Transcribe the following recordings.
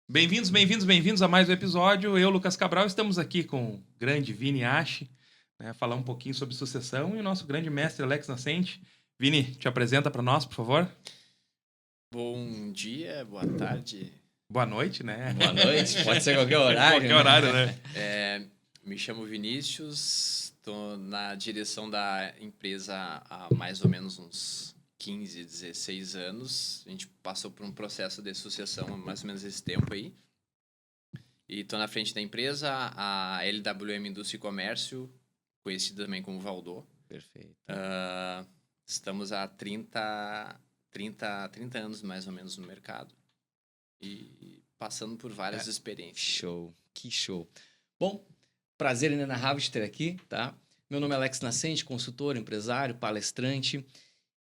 Bem-vindos a mais um episódio. Eu, Lucas Cabral, estamos aqui com o grande Vini Ashi, né, falar um pouquinho sobre sucessão e o nosso grande mestre Alex Nascente. Vini, te apresenta para nós, por favor. Bom dia, boa tarde. Boa noite, né? Boa noite, pode ser qualquer horário. Qualquer horário, né? Me chamo Vinícius, estou na direção da empresa há mais ou menos uns 15, 16 anos. A gente passou por um processo de sucessão há mais ou menos esse tempo aí. E estou na frente da empresa, a LWM Indústria e Comércio, conhecida também como Valdô. Perfeito. Estamos há 30 anos mais ou menos no mercado. E passando por várias experiências. Show, que show. Bom, prazer inenarrável de ter aqui, tá? Meu nome é Alex Nascente, consultor, empresário, palestrante.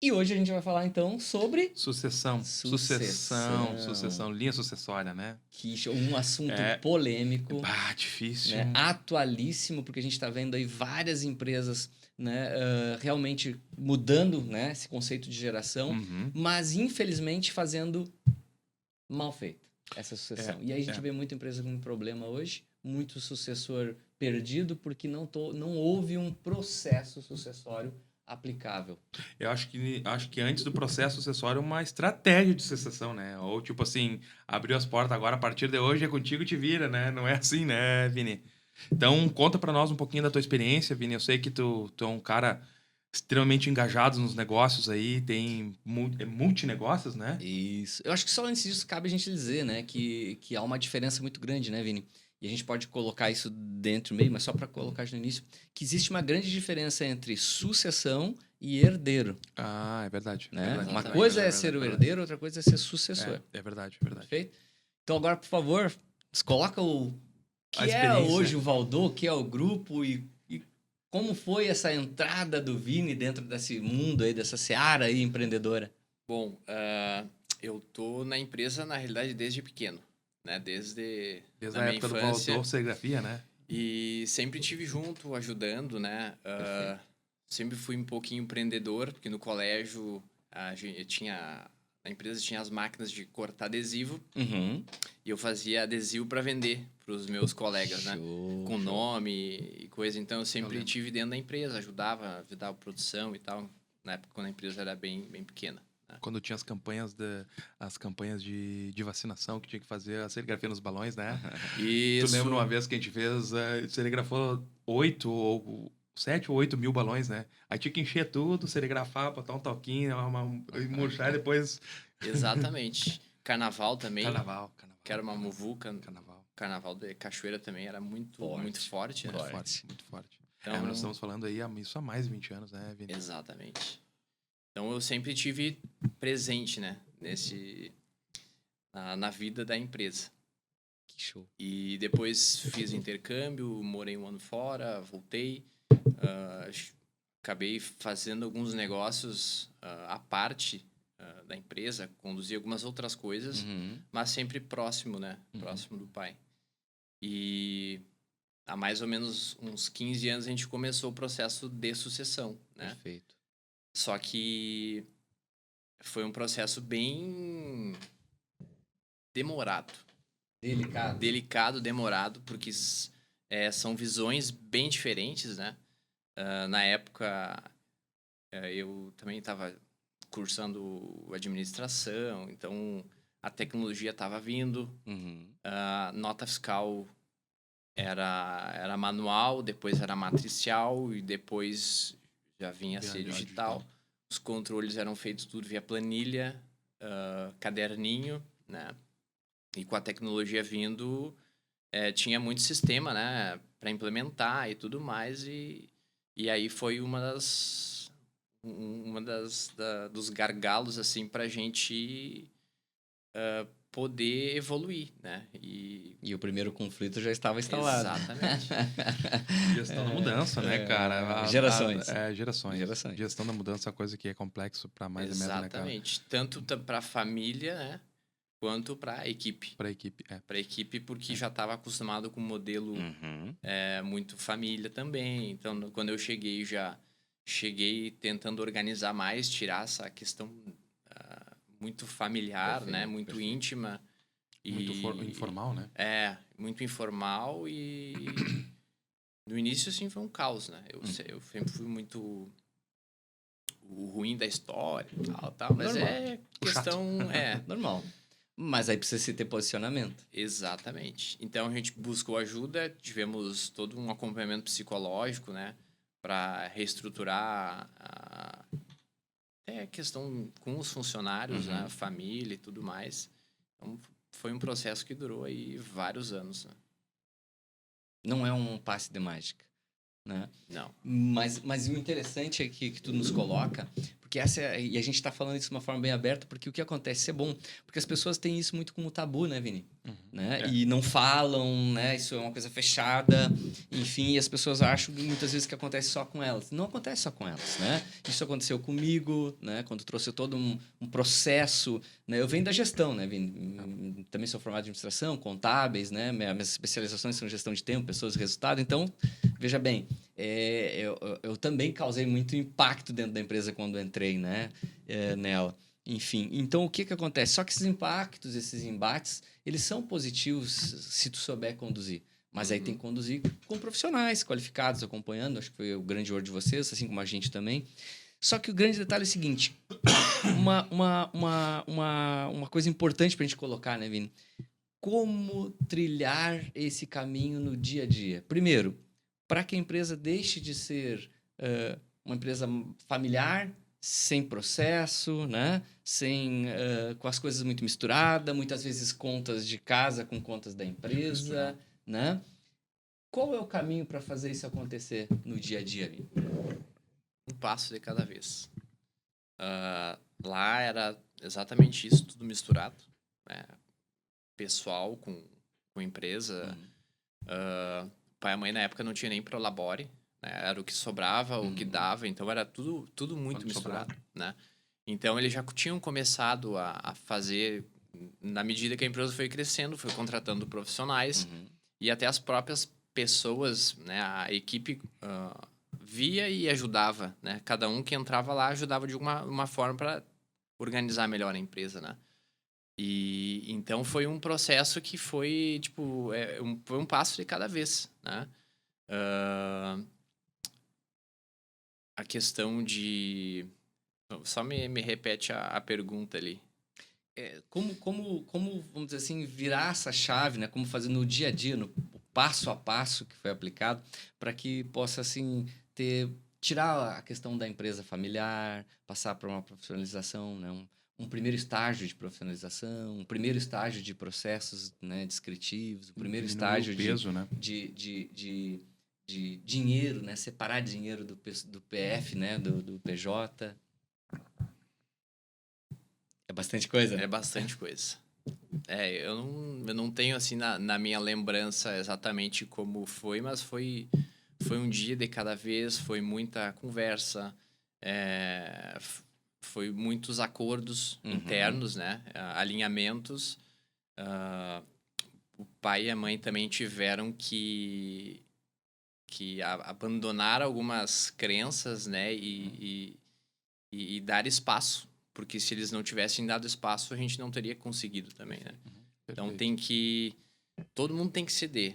E hoje a gente vai falar, então, sobre... Sucessão, linha sucessória, né? Que show, um assunto polêmico. Difícil. Né? Atualíssimo, porque a gente está vendo aí várias empresas, né, realmente mudando, né, esse conceito de geração, mas infelizmente fazendo mal feito essa sucessão. E aí a gente vê muita empresa com problema hoje, muito sucessor perdido, porque não houve um processo sucessório aplicável. Eu acho que antes do processo sucessório uma estratégia de sucessão, né? Ou tipo assim, abriu as portas agora, a partir de hoje é contigo, te vira, né? Não é assim, né, Vini? Então, conta pra nós um pouquinho da tua experiência, Vini. Eu sei que tu é um cara extremamente engajado nos negócios aí, tem multinegócios, né? Isso. Eu acho que só antes disso cabe a gente dizer, né, que há uma diferença muito grande, né, Vini? E a gente pode colocar isso dentro meio, mas só para colocar no início, que existe uma grande diferença entre sucessão e herdeiro. Ah, é verdade. Né? É verdade, uma coisa é ser o herdeiro, outra coisa é ser sucessor. É verdade. Perfeito? Então agora, por favor, coloca o que A é experiência. hoje o Valdô, o que é o grupo e como foi essa entrada do Vini dentro desse mundo aí, dessa seara aí empreendedora? Bom, eu tô na empresa, na realidade, desde pequeno, né? Desde a minha época infância. do Valdô Serigrafia, né? E sempre tive junto, ajudando, né? Sempre fui um pouquinho empreendedor, porque no colégio a empresa tinha as máquinas de cortar adesivo e eu fazia adesivo para vender para os meus colegas, né? Com nome e coisa. Então, eu sempre tive dentro da empresa, ajudava a produção e tal, na época quando a empresa era bem pequena. Né? Quando tinha as campanhas de vacinação que tinha que fazer a serigrafia nos balões, né? Isso. Tu lembra uma vez que a gente fez, serigrafou 7 ou 8 mil balões, né? Aí tinha que encher tudo, serigrafar, botar um toquinho, murchar e depois... Exatamente. Carnaval também. Carnaval. Que era uma muvuca. Carnaval de Cachoeira também era muito forte, né? Muito forte. Então, nós estamos falando aí isso há mais de 20 anos, né, Vini? Exatamente. Então, eu sempre tive presente, né? Na vida da empresa. Que show. E depois fiz intercâmbio, morei um ano fora, voltei. Acabei fazendo alguns negócios à parte da empresa, conduzi algumas outras coisas, mas sempre próximo, né? Próximo do pai. E há mais ou menos uns 15 anos a gente começou o processo de sucessão, né? Perfeito. Só que foi um processo bem demorado. Delicado, demorado, porque são visões bem diferentes, né? Na época, eu também estava cursando administração, então a tecnologia estava vindo, a nota fiscal era manual, depois era matricial e depois já vinha a ser digital. Os controles eram feitos tudo via planilha, caderninho, né? E com a tecnologia vindo, tinha muito sistema, né? Para implementar e tudo mais. E aí foi dos gargalos, assim, para a gente poder evoluir, né? E o primeiro conflito já estava instalado. Exatamente. Gestão da mudança, né, cara? Gerações. Gerações. Gestão da mudança é uma coisa que é complexo para mais ou menos, né, cara? Exatamente. Tanto para a família, né? Quanto para a equipe. Para a equipe, Para a equipe, porque já estava acostumado com um modelo muito família também. Então, quando eu cheguei, já cheguei tentando organizar mais, tirar essa questão muito familiar, né? Muito íntima. Muito informal, né? Muito informal e no início, assim, foi um caos, né? Eu sempre fui muito o ruim da história e tal, mas Normal. é questão... Normal. Mas aí precisa se ter posicionamento. Exatamente. Então, a gente buscou ajuda, tivemos todo um acompanhamento psicológico, né? Para reestruturar a questão com os funcionários, né? A família e tudo mais. Então, foi um processo que durou aí vários anos, né? Não é um passe de mágica, né? Não. Mas o interessante é que tu nos coloca, porque e a gente está falando isso de uma forma bem aberta, porque o que acontece, isso é bom, porque as pessoas têm isso muito como tabu, né, Vini? Né? E não falam, né? Isso é uma coisa fechada, enfim, e as pessoas acham muitas vezes que acontece só com elas. Não acontece só com elas, né? Isso aconteceu comigo, né? Quando trouxe todo um processo, né? Eu venho da gestão, né, Vini? Também sou formado em administração, contábeis, né? Minhas especializações são gestão de tempo, pessoas e resultado. Então, veja bem, eu também causei muito impacto dentro da empresa quando entrei, né? Nela. Enfim, então o que acontece? Só que esses impactos, esses embates, eles são positivos se tu souber conduzir. Mas aí tem que conduzir com profissionais qualificados acompanhando. Acho que foi o grande ouro de vocês, assim como a gente também. Só que o grande detalhe é o seguinte. Uma coisa importante para a gente colocar, né, Vini? Como trilhar esse caminho no dia a dia? Primeiro, para que a empresa deixe de ser uma empresa familiar, sem processo, né? Com as coisas muito misturadas, muitas vezes contas de casa com contas da empresa, né? Qual é o caminho para fazer isso acontecer no dia a dia, Vini? Um passo de cada vez. Lá era exatamente isso, tudo misturado, né? Pessoal com empresa. Pai e mãe na época não tinha nem Prolabore, né? Era o que sobrava, o que dava, então era tudo muito Quando misturado, sobrava. né? Então eles já tinham começado a fazer, na medida que a empresa foi crescendo, foi contratando profissionais e até as próprias pessoas, né? A equipe via e ajudava, né? Cada um que entrava lá ajudava de uma forma para organizar melhor a empresa, né? E então foi um processo que foi, tipo, foi um passo de cada vez, né? A questão de... Só me repete a pergunta ali. Como, vamos dizer assim, virar essa chave, né? Como fazer no dia a dia, no passo a passo que foi aplicado, para que possa, assim, tirar a questão da empresa familiar, passar para uma profissionalização, né? Um primeiro estágio de profissionalização, um primeiro estágio de processos, né, descritivos, um primeiro estágio peso, né? de dinheiro, né? Separar dinheiro do PF, né? Do PJ. É bastante coisa, né? É bastante coisa. Eu não tenho, assim, na minha lembrança exatamente como foi, mas foi um dia de cada vez, foi muita conversa, foi muitos acordos internos, né? Alinhamentos. O pai e a mãe também tiveram que abandonar algumas crenças, né? E dar espaço. Porque se eles não tivessem dado espaço, a gente não teria conseguido também, né? Então todo mundo tem que ceder,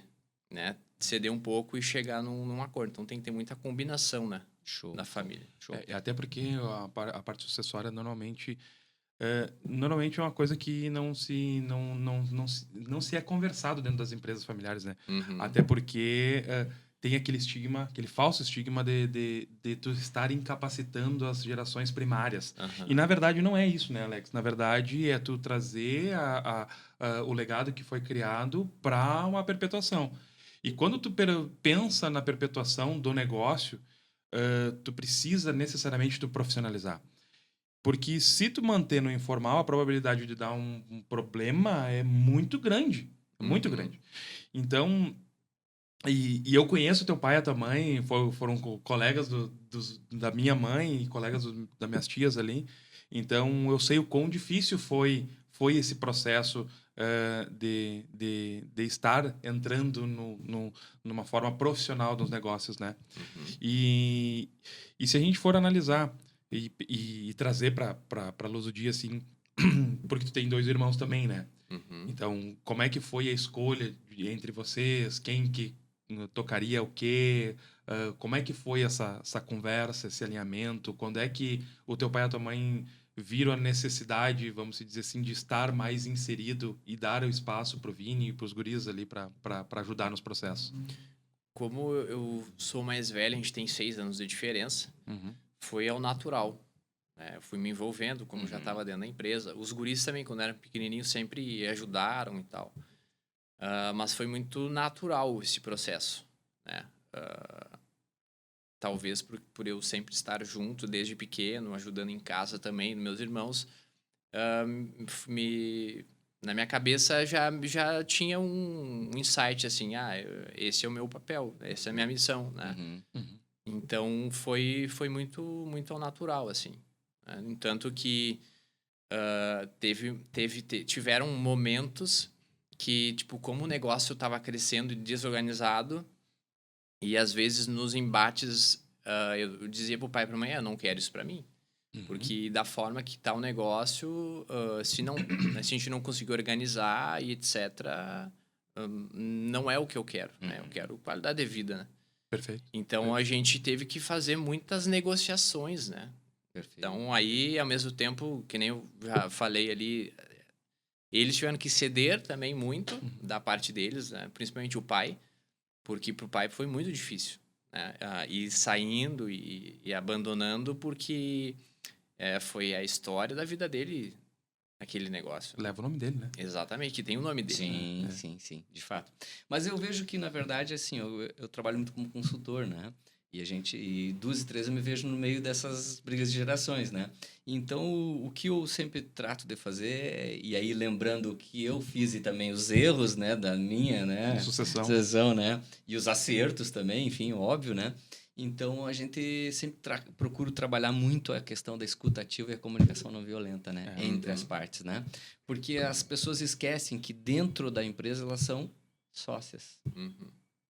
né? Ceder um pouco e chegar num acordo. Então tem que ter muita combinação, né? Show. Na família. Show. Até porque a parte sucessória normalmente é uma coisa que não se é conversado dentro das empresas familiares, né? Até porque tem aquele estigma, aquele falso estigma de tu estar incapacitando as gerações primárias. E, na verdade, não é isso, né, Alex? Na verdade, é tu trazer o legado que foi criado para uma perpetuação. E quando tu pensa na perpetuação do negócio, tu precisa necessariamente tu profissionalizar. Porque se tu manter no informal, a probabilidade de dar um problema é muito grande. Muito grande. Então... E eu conheço teu pai e a tua mãe, foram colegas da minha mãe e colegas das minhas tias ali. Então, eu sei o quão difícil foi esse processo de estar entrando numa forma profissional dos negócios, né? E se a gente for analisar e trazer para a luz do dia, assim, porque tu tem 2 irmãos também, né? Uhum. Então, como é que foi a escolha entre vocês? Quem que tocaria o quê? Como é que foi essa conversa, esse alinhamento? Quando é que o teu pai e a tua mãe viram a necessidade, vamos dizer assim, de estar mais inserido e dar o espaço pro Vini e pros guris ali para ajudar nos processos? Como eu sou mais velho, a gente tem 6 anos de diferença, Uhum. foi ao natural. Eu fui me envolvendo, como já estava dentro da empresa. Os guris também, quando eram pequenininhos, sempre ajudaram e tal. Mas foi muito natural esse processo, né? Talvez por eu sempre estar junto desde pequeno, ajudando em casa também, meus irmãos, na minha cabeça já tinha um insight assim, esse é o meu papel, essa é a minha missão, né? Uhum. Então foi muito ao natural, assim. Né? No entanto que tiveram momentos que, tipo, como o negócio estava crescendo e desorganizado, e às vezes nos embates eu dizia pro pai e pra mãe, eu não quero isso pra mim. Porque da forma que tá o negócio, se a gente não conseguir organizar e etc., não é o que eu quero, né? Eu quero qualidade de vida, né? Perfeito. Então a gente teve que fazer muitas negociações, né? Perfeito. Então aí, ao mesmo tempo, que nem eu já falei ali, eles tiveram que ceder também muito da parte deles, né? Principalmente o pai, porque pro pai foi muito difícil, né? Ir saindo e abandonando, porque foi a história da vida dele, aquele negócio. Leva o nome dele, né? Exatamente, que tem o nome dele. Sim, de fato. Mas eu vejo que, na verdade, assim, eu trabalho muito como consultor, né? E 2 e 3 eu me vejo no meio dessas brigas de gerações, né? Então, o que eu sempre trato de fazer, e aí lembrando o que eu fiz e também os erros, né, da minha, né? Sucessão. Né? E os acertos também, enfim, óbvio, né? Então, a gente sempre procura trabalhar muito a questão da escuta ativa e a comunicação não violenta, né? Entre as partes, né? Porque as pessoas esquecem que dentro da empresa elas são sócias.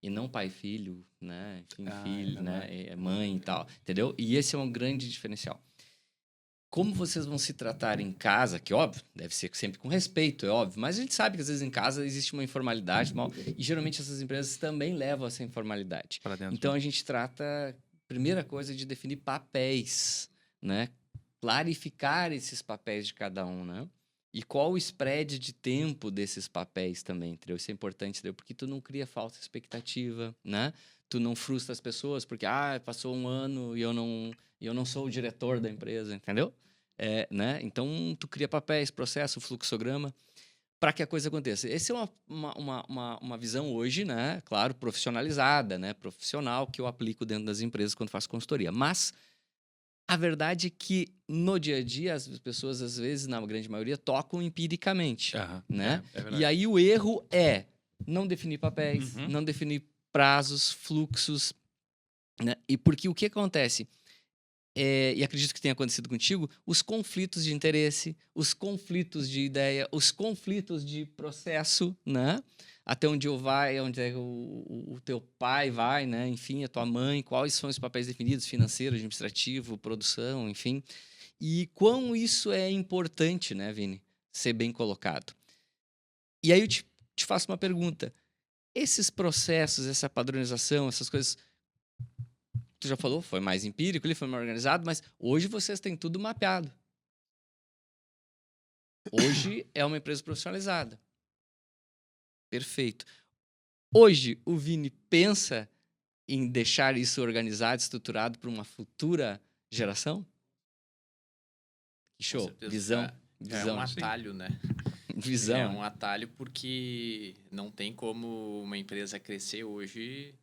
E não pai e filho, né? Enfim, filho, né? Mãe e tal, entendeu? E esse é um grande diferencial. Como vocês vão se tratar em casa, que óbvio, deve ser sempre com respeito, é óbvio, mas a gente sabe que às vezes em casa existe uma informalidade, e geralmente essas empresas também levam essa informalidade. Para dentro. Então a gente trata, primeira coisa, de definir papéis, né? Clarificar esses papéis de cada um, né? E qual o spread de tempo desses papéis também, entendeu? Isso é importante, entendeu? Porque tu não cria falsa expectativa, né? Tu não frustra as pessoas porque, passou um ano e eu não sou o diretor da empresa, entendeu? Né? Então, tu cria papéis, processo, fluxograma, para que a coisa aconteça. Essa é uma visão hoje, né? Claro, profissionalizada, né? Profissional, que eu aplico dentro das empresas quando faço consultoria. Mas a verdade é que no dia a dia as pessoas, às vezes, na grande maioria, tocam empiricamente, né? E aí o erro é não definir papéis, não definir prazos, fluxos, né? E porque o que acontece? E acredito que tenha acontecido contigo, os conflitos de interesse, os conflitos de ideia, os conflitos de processo, né? Até onde eu vai, onde é o teu pai vai, né? Enfim, a tua mãe, quais são os papéis definidos, financeiro, administrativo, produção, enfim. E quão isso é importante, né, Vini? Ser bem colocado. E aí eu te faço uma pergunta. Esses processos, essa padronização, essas coisas, tu já falou, foi mais empírico, ele foi mais organizado, mas hoje vocês têm tudo mapeado. Hoje é uma empresa profissionalizada. Perfeito. Hoje o Vini pensa em deixar isso organizado, estruturado para uma futura geração? Que show. Visão. É um atalho, né? Visão. É um atalho porque não tem como uma empresa crescer hoje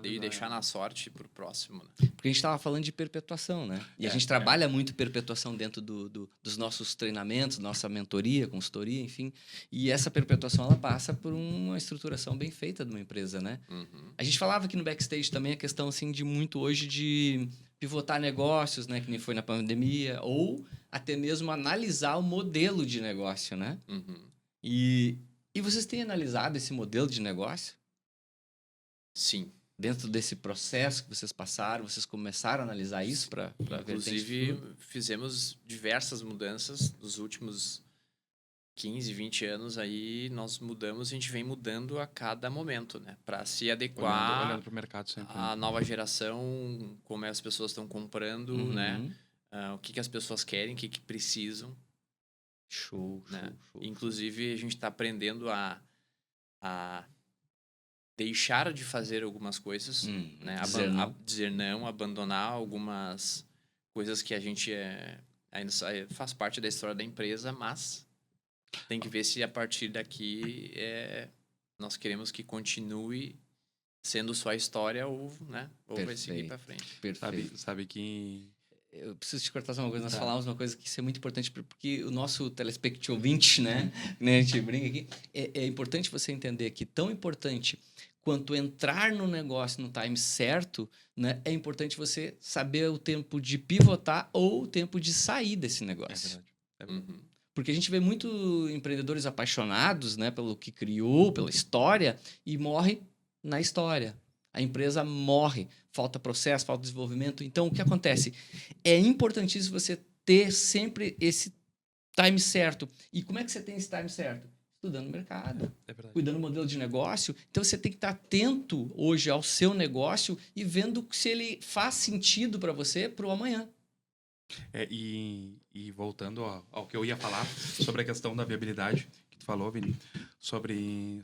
e deixar na sorte pro próximo, né? Porque a gente estava falando de perpetuação, né? E a gente trabalha muito perpetuação dentro dos nossos treinamentos, nossa mentoria, consultoria, enfim. E essa perpetuação, ela passa por uma estruturação bem feita de uma empresa, né? A gente falava aqui no backstage também a questão, assim, de muito hoje de pivotar negócios, né? Que nem foi na pandemia. Ou até mesmo analisar o modelo de negócio, né? E vocês têm analisado esse modelo de negócio? Sim. Dentro desse processo que vocês passaram, vocês começaram a analisar isso para ver? Inclusive, fizemos diversas mudanças nos últimos 15, 20 anos aí, nós mudamos, a gente vem mudando a cada momento, né? Para se adequar Olhando pro mercado sempre. à nova geração, como as pessoas estão comprando, né? O que as pessoas querem, o que precisam. Show, né? show. Inclusive, a gente está aprendendo a deixar de fazer algumas coisas, né? Dizer não, abandonar algumas coisas que a gente ainda faz parte da história da empresa, mas tem que ver se a partir daqui nós queremos que continue sendo só a história ou, né? Ou vai seguir para frente. Perfeito. Sabe que... Eu preciso te cortar só uma coisa. Nós falamos uma coisa que isso é muito importante, porque o nosso telespectador ouvinte, né? A gente brinca aqui. É importante você entender que tão importante quanto entrar no negócio no time certo, né? É importante você saber o tempo de pivotar ou o tempo de sair desse negócio. É verdade. Porque a gente vê muito empreendedores apaixonados, né? Pelo que criou, pela história, e morre na história. A empresa morre, falta processo, falta desenvolvimento. Então, o que acontece? É importantíssimo você ter sempre esse time certo. E como é que você tem esse time certo? Estudando o mercado, cuidando do modelo de negócio. Então, você tem que estar atento hoje ao seu negócio e vendo se ele faz sentido para você para o amanhã. E voltando ao que eu ia falar sobre a questão da viabilidade, que tu falou, Vini, sobre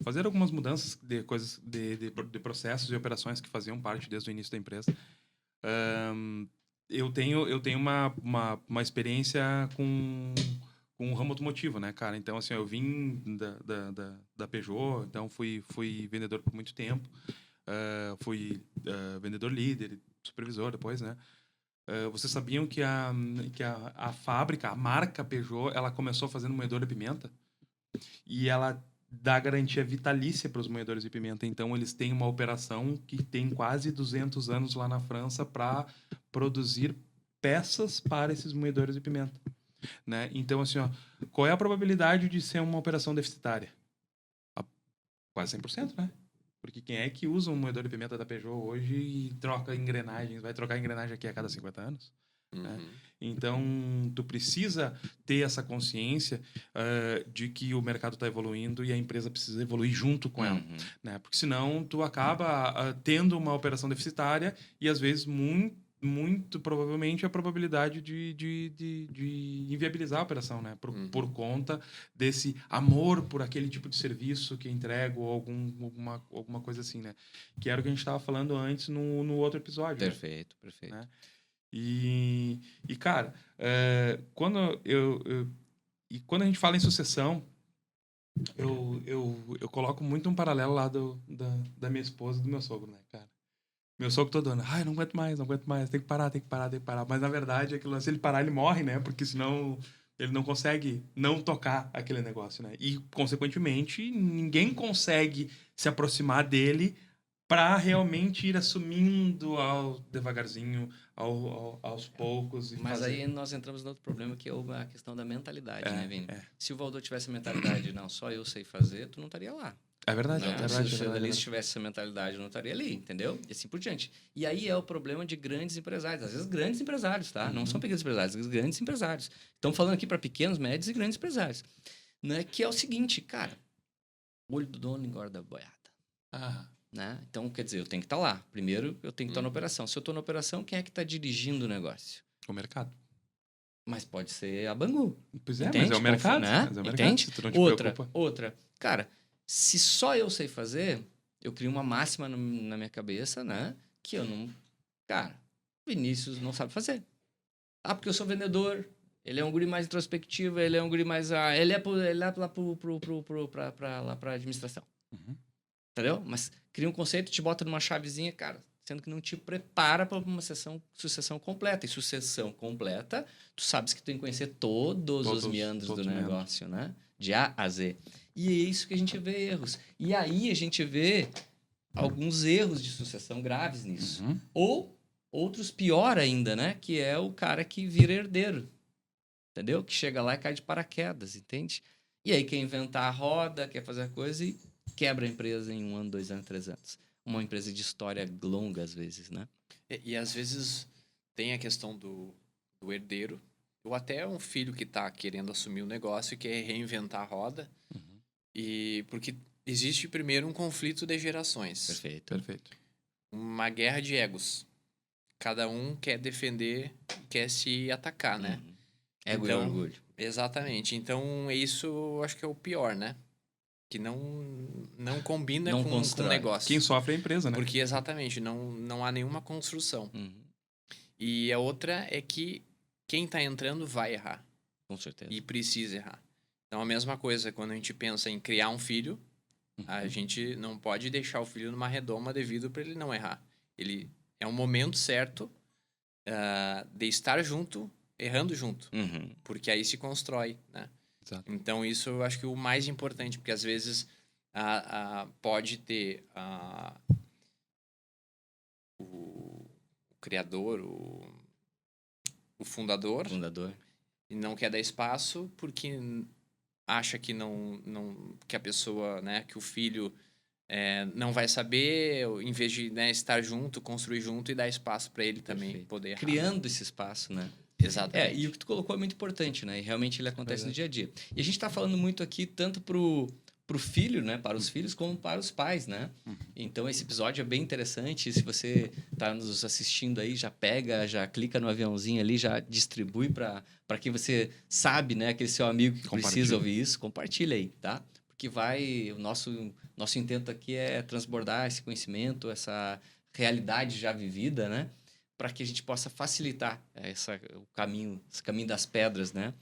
fazer algumas mudanças de coisas, de processos e operações que faziam parte desde o início da empresa. Eu tenho uma experiência com o ramo automotivo, né, cara? Então, assim, eu vim da Peugeot, então fui vendedor por muito tempo, fui vendedor líder, supervisor depois, né? Vocês sabiam que a fábrica, a marca Peugeot, ela começou fazendo moedor de pimenta e ela dá garantia vitalícia para os moedores de pimenta. Então, eles têm uma operação que tem quase 200 anos lá na França para produzir peças para esses moedores de pimenta. Né? Então, assim, ó, qual é a probabilidade de ser uma operação deficitária? Quase 100%, né? Porque quem é que usa um moedor de pimenta da Peugeot hoje e troca engrenagens? Vai trocar engrenagem aqui a cada 50 anos? Né? Então, tu precisa ter essa consciência de que o mercado está evoluindo e a empresa precisa evoluir junto com ela. Né? Porque senão tu acaba tendo uma operação deficitária e, às vezes, muito provavelmente a probabilidade de inviabilizar a operação, né? Por conta desse amor por aquele tipo de serviço que entrego ou alguma coisa assim, né? Que era o que a gente estava falando antes no outro episódio. Perfeito, né? perfeito. Né? E cara, quando a gente fala em sucessão, eu coloco muito um paralelo lá da minha esposa e do meu sogro, né, cara? Meu sogro todo ano, eu não aguento mais, tem que parar. Mas, na verdade, aquilo, se ele parar, ele morre, né? Porque senão ele não consegue não tocar aquele negócio, né? E, consequentemente, ninguém consegue se aproximar dele para realmente ir assumindo devagarzinho, aos poucos. Mas aí nós entramos no outro problema, que é a questão da mentalidade, né, Vini? Se o Valdo tivesse a mentalidade, não, só eu sei fazer, tu não estaria lá. É verdade, não, é verdade. Se o Fedalista tivesse essa mentalidade, eu não estaria ali, entendeu? E assim por diante. E aí é o problema de grandes empresários. Às vezes, grandes empresários, tá? Não são pequenos empresários, grandes empresários. Estamos falando aqui para pequenos, médios e grandes empresários. Né? Que é o seguinte, cara, olho do dono engorda a boiada. Né? Então, quer dizer, eu tenho que estar lá. Primeiro, eu tenho que estar na operação. Se eu estou na operação, quem é que está dirigindo o negócio? O mercado. Mas pode ser a Bangu. Pois é, mas é o mercado. Né? Mas é o mercado. Entende? Se tu não te Outra. Cara, se só eu sei fazer, eu crio uma máxima na minha cabeça, né? Que eu não... Cara, Vinícius não sabe fazer. Porque eu sou vendedor, ele é um guri mais introspectivo, ele é um guri mais... ele é lá pra administração. Entendeu? Mas cria um conceito, te bota numa chavezinha, cara, sendo que não te prepara para uma sucessão completa. E sucessão completa, tu sabes que tu tem que conhecer todos os meandros do negócio, né? De A a Z. E é isso que a gente vê erros. E aí a gente vê alguns erros de sucessão graves nisso. Ou outros pior ainda, né? Que é o cara que vira herdeiro. Entendeu? Que chega lá e cai de paraquedas, entende? E aí quer inventar a roda, quer fazer a coisa e quebra a empresa em 1 ano, 2 anos, 3 anos. uma empresa de história longa, às vezes, né? E às vezes tem a questão do herdeiro, ou até um filho que está querendo assumir o negócio e quer reinventar a roda. E porque existe primeiro um conflito de gerações. Perfeito. Uma guerra de egos. Cada um quer defender, quer se atacar, né? Ego e orgulho. Exatamente. Então, isso eu acho que é o pior, né? Que não combina Não com o constrói. negócio. Quem sofre é a empresa, né? Porque, exatamente, não há nenhuma construção. E a outra é que quem está entrando vai errar. Com certeza. E precisa errar. Então, a mesma coisa, quando a gente pensa em criar um filho, a gente não pode deixar o filho numa redoma devido para ele não errar. Ele é um momento certo de estar junto, errando junto. Porque aí se constrói, né? Exato. Então, isso eu acho que é o mais importante, porque às vezes pode ter o criador, o fundador, e não quer dar espaço porque acha que que a pessoa, né, que o filho não vai saber, em vez de, né, estar junto, construir junto e dar espaço para ele também poder errar. Criando esse espaço, né? Exatamente. E o que tu colocou é muito importante, né? E realmente ele acontece no dia a dia. E a gente está falando muito aqui tanto pro filho, né? Para os filhos, como para os pais, né? Então, esse episódio é bem interessante. Se você está nos assistindo aí, já pega, já clica no aviãozinho ali, já distribui para quem você sabe, né? Aquele seu amigo que precisa ouvir isso. Compartilha aí, tá? Porque o nosso intento aqui é transbordar esse conhecimento, essa realidade já vivida, né? Para que a gente possa facilitar esse caminho das pedras, né?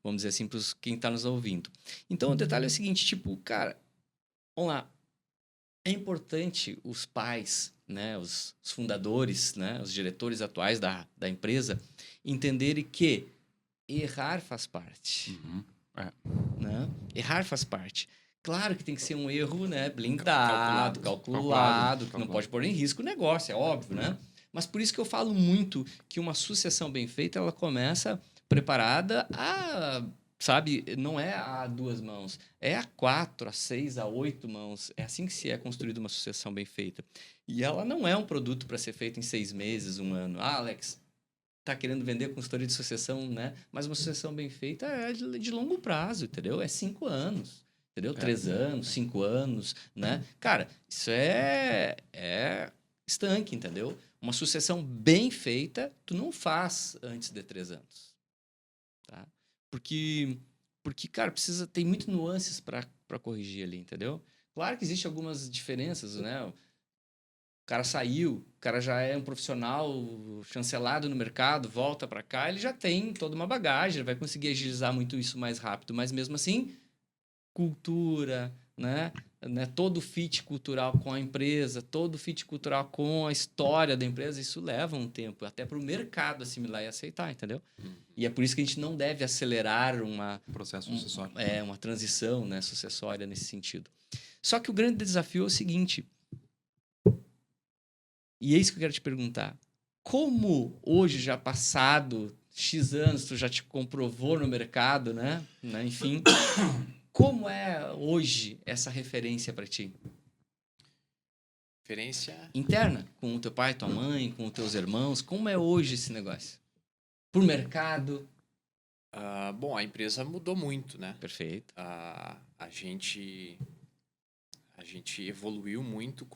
Vamos dizer assim, para quem está nos ouvindo. Então, o detalhe é o seguinte, tipo, cara, vamos lá. É importante os pais, né, os fundadores, né, os diretores atuais da empresa, entenderem que errar faz parte. Né? Errar faz parte. Claro que tem que ser um erro, né, blindado, calculado, que não pode pôr em risco o negócio, é óbvio, né? Mas por isso que eu falo muito que uma sucessão bem feita, ela começa preparada sabe, não é a 2 mãos, é a 4, a 6, a 8 mãos. É assim que se é construída uma sucessão bem feita. E ela não é um produto para ser feito em 6 meses, 1 ano. Alex, tá querendo vender consultoria de sucessão, né? Mas uma sucessão bem feita é de longo prazo, entendeu? É 5 anos, entendeu? 3 anos, 5 anos, né? Cara, isso é estanque, entendeu? Uma sucessão bem feita, tu não faz antes de 3 anos, tá? Porque cara, tem muitas nuances para corrigir ali, entendeu? Claro que existem algumas diferenças, né? O cara saiu, o cara já é um profissional chancelado no mercado, volta para cá, ele já tem toda uma bagagem, ele vai conseguir agilizar muito isso mais rápido, mas mesmo assim, cultura, né? Todo o fit cultural com a empresa, todo o fit cultural com a história da empresa, isso leva um tempo, até para o mercado assimilar e aceitar, entendeu? E é por isso que a gente não deve acelerar processo sucessório. Uma transição, né, sucessória nesse sentido. Só que o grande desafio é o seguinte, e é isso que eu quero te perguntar, como hoje, já passado X anos, tu já te comprovou no mercado, né? Enfim, como é hoje essa referência para ti? Referência interna, com o teu pai, tua mãe, com os teus irmãos, como é hoje esse negócio? Por mercado? Bom, a empresa mudou muito, né? Perfeito. A gente evoluiu muito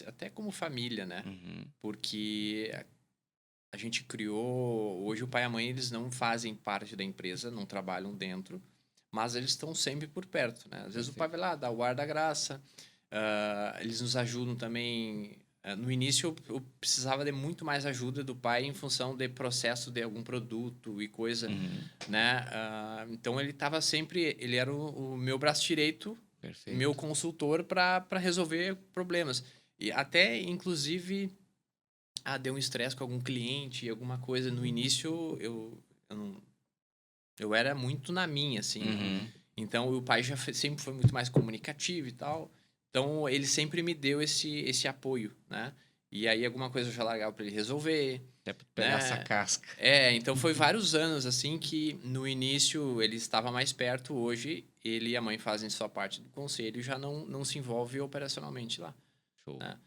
até como família, né? Porque a gente criou... Hoje o pai e a mãe, eles não fazem parte da empresa, não trabalham dentro, mas eles estão sempre por perto, né? Às vezes o pai vai lá, dá o ar da graça, eles nos ajudam também. No início eu precisava de muito mais ajuda do pai em função de processo de algum produto e coisa, né? Então ele estava sempre... Ele era o meu braço direito, Perfeito. meu consultor para resolver problemas. E até, inclusive, deu um estresse com algum cliente, alguma coisa. No início, eu era muito na minha, assim. Então, o pai já sempre foi muito mais comunicativo e tal. Então, ele sempre me deu esse apoio, né? E aí, alguma coisa eu já largava para ele resolver. Até pra pegar essa casca. Então foi vários anos, assim, que no início ele estava mais perto. Hoje, ele e a mãe fazem só parte do conselho e já não se envolve operacionalmente lá. Show. né?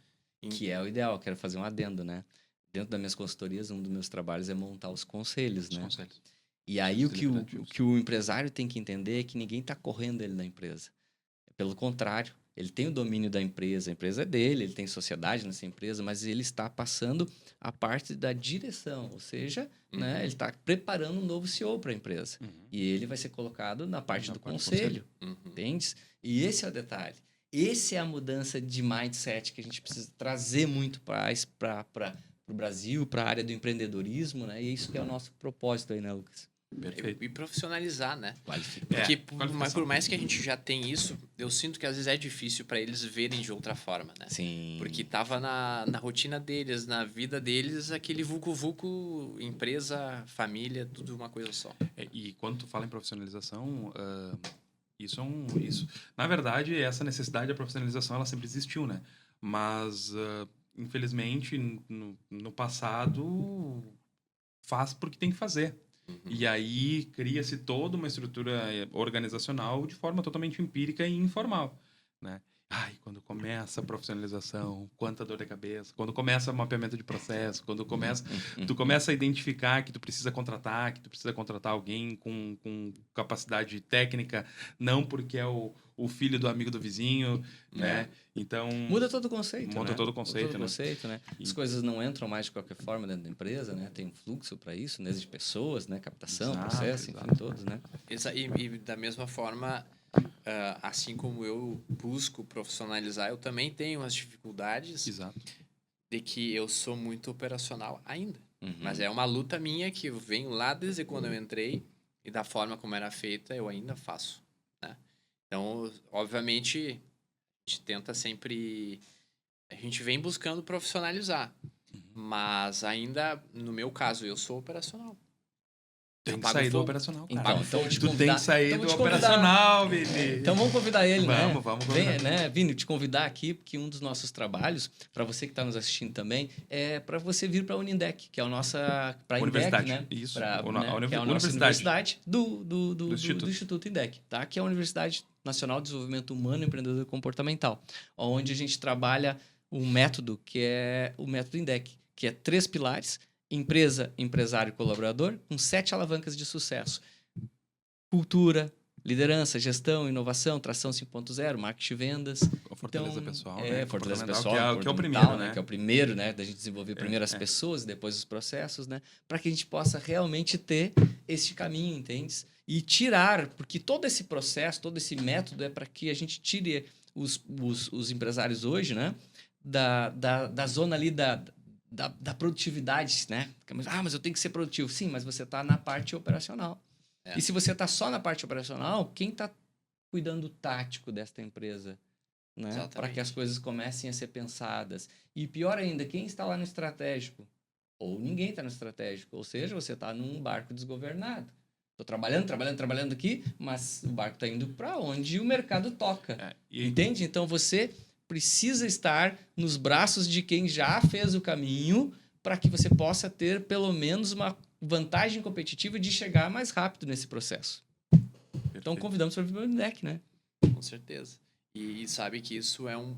Que é o ideal. Eu quero fazer um adendo, né? Dentro das minhas consultorias, um dos meus trabalhos é montar os conselhos, Os né? conselhos. E aí o deliberativos. que o empresário tem que entender é que ninguém está correndo ele da empresa. Pelo contrário, ele tem o domínio da empresa, a empresa é dele, ele tem sociedade nessa empresa, mas ele está passando a parte da direção, ou seja, né, ele está preparando um novo CEO para a empresa. E ele vai ser colocado na parte do conselho, entende? E esse é o detalhe. Essa é a mudança de mindset que a gente precisa trazer muito para o Brasil, para a área do empreendedorismo, né? E isso que é o nosso propósito aí, né, Lucas? Perfeito. E profissionalizar, né? Qualificar. Porque qualificação. por mais que a gente já tem isso, eu sinto que às vezes é difícil para eles verem de outra forma, né? Sim. Porque tava na rotina deles, na vida deles, aquele vulco-vulco, empresa, família, tudo uma coisa só. E quando tu fala em profissionalização, isso, na verdade, essa necessidade da profissionalização, ela sempre existiu, né? Mas, infelizmente, no passado, faz porque tem que fazer. E aí cria-se toda uma estrutura organizacional de forma totalmente empírica e informal, né? Ai, quando começa a profissionalização, quanta dor de cabeça. Quando começa o mapeamento de processo, quando tu começa a identificar que tu precisa contratar alguém com capacidade técnica, não porque é o filho do amigo do vizinho, né? Então... Muda todo o conceito, Muda né? todo o conceito, Muda todo o conceito, né? As coisas não entram mais de qualquer forma dentro da empresa, né? Tem um fluxo para isso, né? De pessoas, né? Captação, Exato, processo, exato. enfim, todos, né? E da mesma forma, assim como eu busco profissionalizar, eu também tenho as dificuldades Exato. de que eu sou muito operacional ainda. Uhum. Mas é uma luta minha que eu venho lá desde quando eu entrei e da forma como era feita, eu ainda faço, né? Então, obviamente, a gente tenta sempre... A gente vem buscando profissionalizar. Mas ainda, no meu caso, eu sou operacional. Tem que sair do operacional, cara. Então, eu te Tu tem que sair então, do vou te convidar. operacional, Vini. Então vamos convidar ele, né? Vamos Vem, convidar. né, Vini, te convidar aqui, porque um dos nossos trabalhos, para você que está nos assistindo também, é para você vir para a Unindec, que é a nossa... Para a Indec, Universidade, né? isso. Que é a nossa Universidade. universidade do Instituto Indec, tá? Que é a Universidade Nacional de Desenvolvimento Humano, Empreendedor e Comportamental, onde a gente trabalha um método que é o método Indec, que é 3 pilares: empresa, empresário e colaborador, com 7 alavancas de sucesso. Cultura, liderança, gestão, inovação, tração 5.0, marketing e vendas. Fortaleza pessoal, né? Fortaleza Comportamental, pessoal, que é o primeiro, né? Que é o primeiro, né? Da gente desenvolver primeiro as pessoas, depois os processos, né? Para que a gente possa realmente ter este caminho, entende? E tirar, porque todo esse processo, todo esse método é para que a gente tire os empresários hoje, né? Da zona ali da produtividade, né? Mas eu tenho que ser produtivo. Sim, mas você está na parte operacional. E se você está só na parte operacional, quem está cuidando do tático desta empresa? Né? Para que as coisas comecem a ser pensadas. E pior ainda, quem está lá no estratégico? Ou ninguém está no estratégico. Ou seja, você está num barco desgovernado. Estou trabalhando aqui, mas o barco está indo para onde o mercado toca. Entende? Então você precisa estar nos braços de quem já fez o caminho para que você possa ter pelo menos uma vantagem competitiva de chegar mais rápido nesse processo. Perfeito. Então convidamos para vir para o Unindec, né? Com certeza. E sabe que isso é um...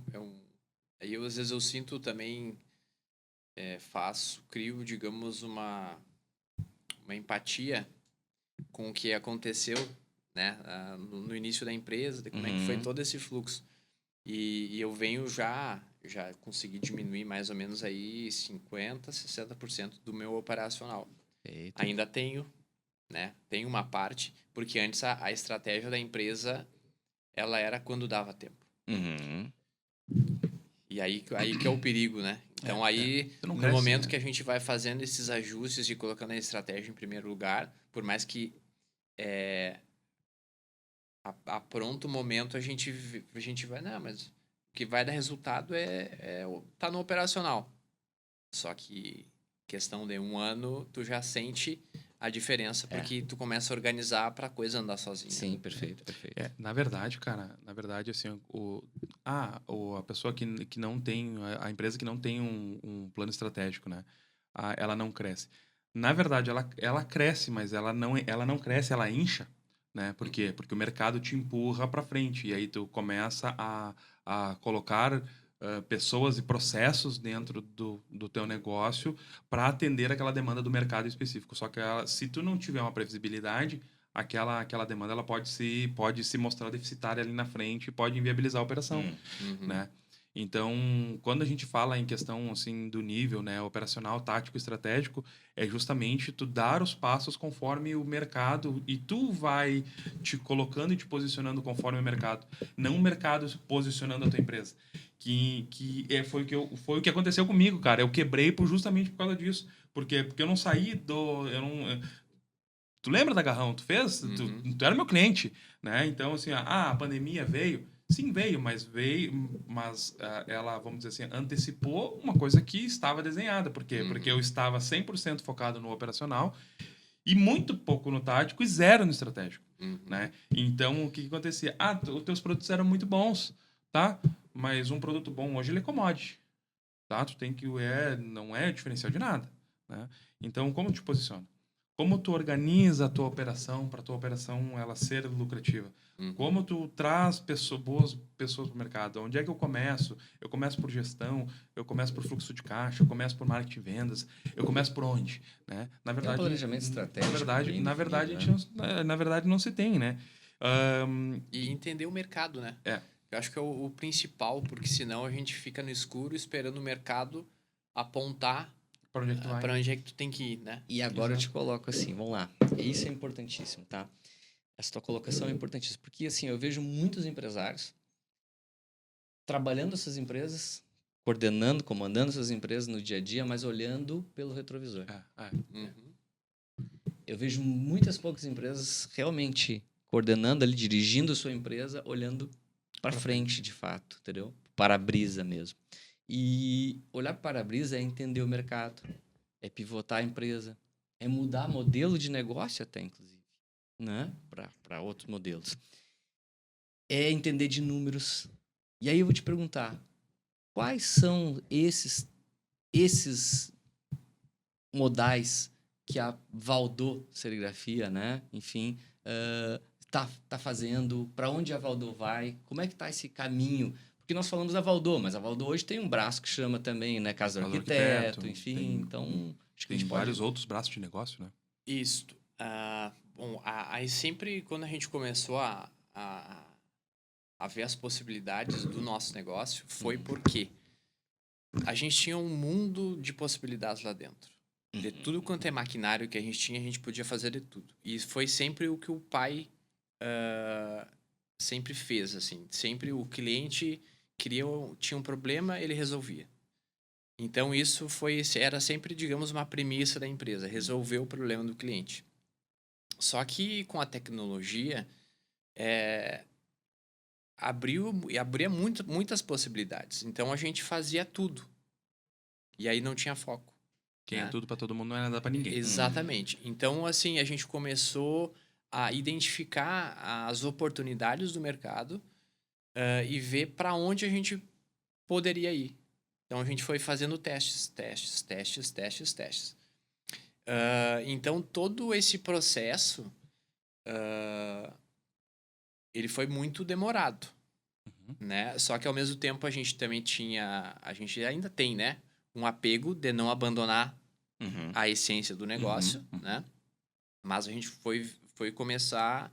Aí às vezes eu sinto também, crio, digamos, uma empatia com o que aconteceu, né, no início da empresa, de como é que foi todo esse fluxo. E eu venho já consegui diminuir mais ou menos aí 50%, 60% do meu operacional. Eita. Ainda tenho uma parte, porque antes a estratégia da empresa, ela era quando dava tempo. E aí que é o perigo, né? Então no momento que a gente vai fazendo esses ajustes e colocando a estratégia em primeiro lugar, por mais que a pronto momento a gente vai, não, mas o que vai dar resultado tá no operacional. Só que questão de 1 ano, tu já sente a diferença, porque tu começa a organizar para a coisa andar sozinha. Sim, perfeito. Na verdade, cara, assim, a pessoa que não tem, a empresa que não tem um plano estratégico, né? Ela não cresce. Na verdade, ela cresce, mas ela não cresce, ela incha, né? Por quê? Porque o mercado te empurra para frente e aí tu começa a colocar pessoas e processos dentro do teu negócio para atender aquela demanda do mercado específico. Só que se tu não tiver uma previsibilidade, aquela demanda ela pode se mostrar deficitária ali na frente e pode inviabilizar a operação, né? Então, quando a gente fala em questão assim do nível, né, operacional, tático, estratégico, é justamente tu dar os passos conforme o mercado e tu vai te colocando e te posicionando conforme o mercado, não o mercado se posicionando a tua empresa. Foi o que aconteceu comigo, cara. Eu quebrei justamente por causa disso, porque eu não saí tu lembra da Garrão? Tu fez? Tu era meu cliente, né? Então, assim, a pandemia veio. Sim, mas ela, vamos dizer assim, antecipou uma coisa que estava desenhada. Por quê? Porque eu estava 100% focado no operacional e muito pouco no tático e zero no estratégico, né? Então, o que acontecia? Os teus produtos eram muito bons, tá? Mas um produto bom hoje, ele é commodity, tá? Tu tem que... não é diferencial de nada, né? Então, como te posiciona? Como tu organiza a tua operação para a tua operação ela ser lucrativa? Como tu traz boas pessoas para o mercado? Onde é que eu começo? Eu começo por gestão, eu começo por fluxo de caixa, eu começo por marketing e vendas, eu começo por onde? Né? Na verdade, tem um planejamento estratégico na verdade, né? na verdade não se tem, né? E entender o mercado, né? É. Eu acho que é o principal, porque senão a gente fica no escuro esperando o mercado apontar para onde é que tu vai? Para onde é que tu tem que ir, né? E agora eu te coloco assim, vamos lá. Isso é importantíssimo, tá? Essa tua colocação é importantíssima. Porque, assim, eu vejo muitos empresários trabalhando essas empresas, coordenando, comandando essas empresas no dia a dia, mas olhando pelo retrovisor. Eu vejo muitas poucas empresas realmente coordenando ali, dirigindo a sua empresa, olhando para frente, de fato, entendeu? Para-brisa mesmo. E olhar para para-brisa é entender o mercado, é pivotar a empresa, é mudar modelo de negócio até, inclusive, né? Para outros modelos. É entender de números. E aí eu vou te perguntar, quais são esses modais que a Valdô Serigrafia, né? Enfim, tá fazendo? Para onde a Valdô vai? Como é que tá esse caminho? Porque nós falamos da Valdô, mas a Valdô hoje tem um braço que chama também, né? Casa do Arquiteto, enfim. Então, acho que a gente pode... vários outros braços de negócio, né? Isso. Bom, aí sempre quando a gente começou a ver as possibilidades do nosso negócio, foi porque a gente tinha um mundo de possibilidades lá dentro. De tudo quanto é maquinário que a gente podia fazer de tudo. E foi sempre o que o pai sempre fez, assim. Sempre o cliente tinha um problema, ele resolvia. Então, isso era sempre, digamos, uma premissa da empresa, resolver o problema do cliente. Só que com a tecnologia, abria muitas possibilidades. Então, a gente fazia tudo. E aí não tinha foco. Quem é tudo para todo mundo não é nada para ninguém. Exatamente. Então, assim, a gente começou a identificar as oportunidades do mercado e ver para onde a gente poderia ir. Então, a gente foi fazendo testes. Então, todo esse processo, ele foi muito demorado, né? Só que, ao mesmo tempo, a gente também a gente ainda tem, né? Um apego de não abandonar a essência do negócio, né? Mas a gente foi começar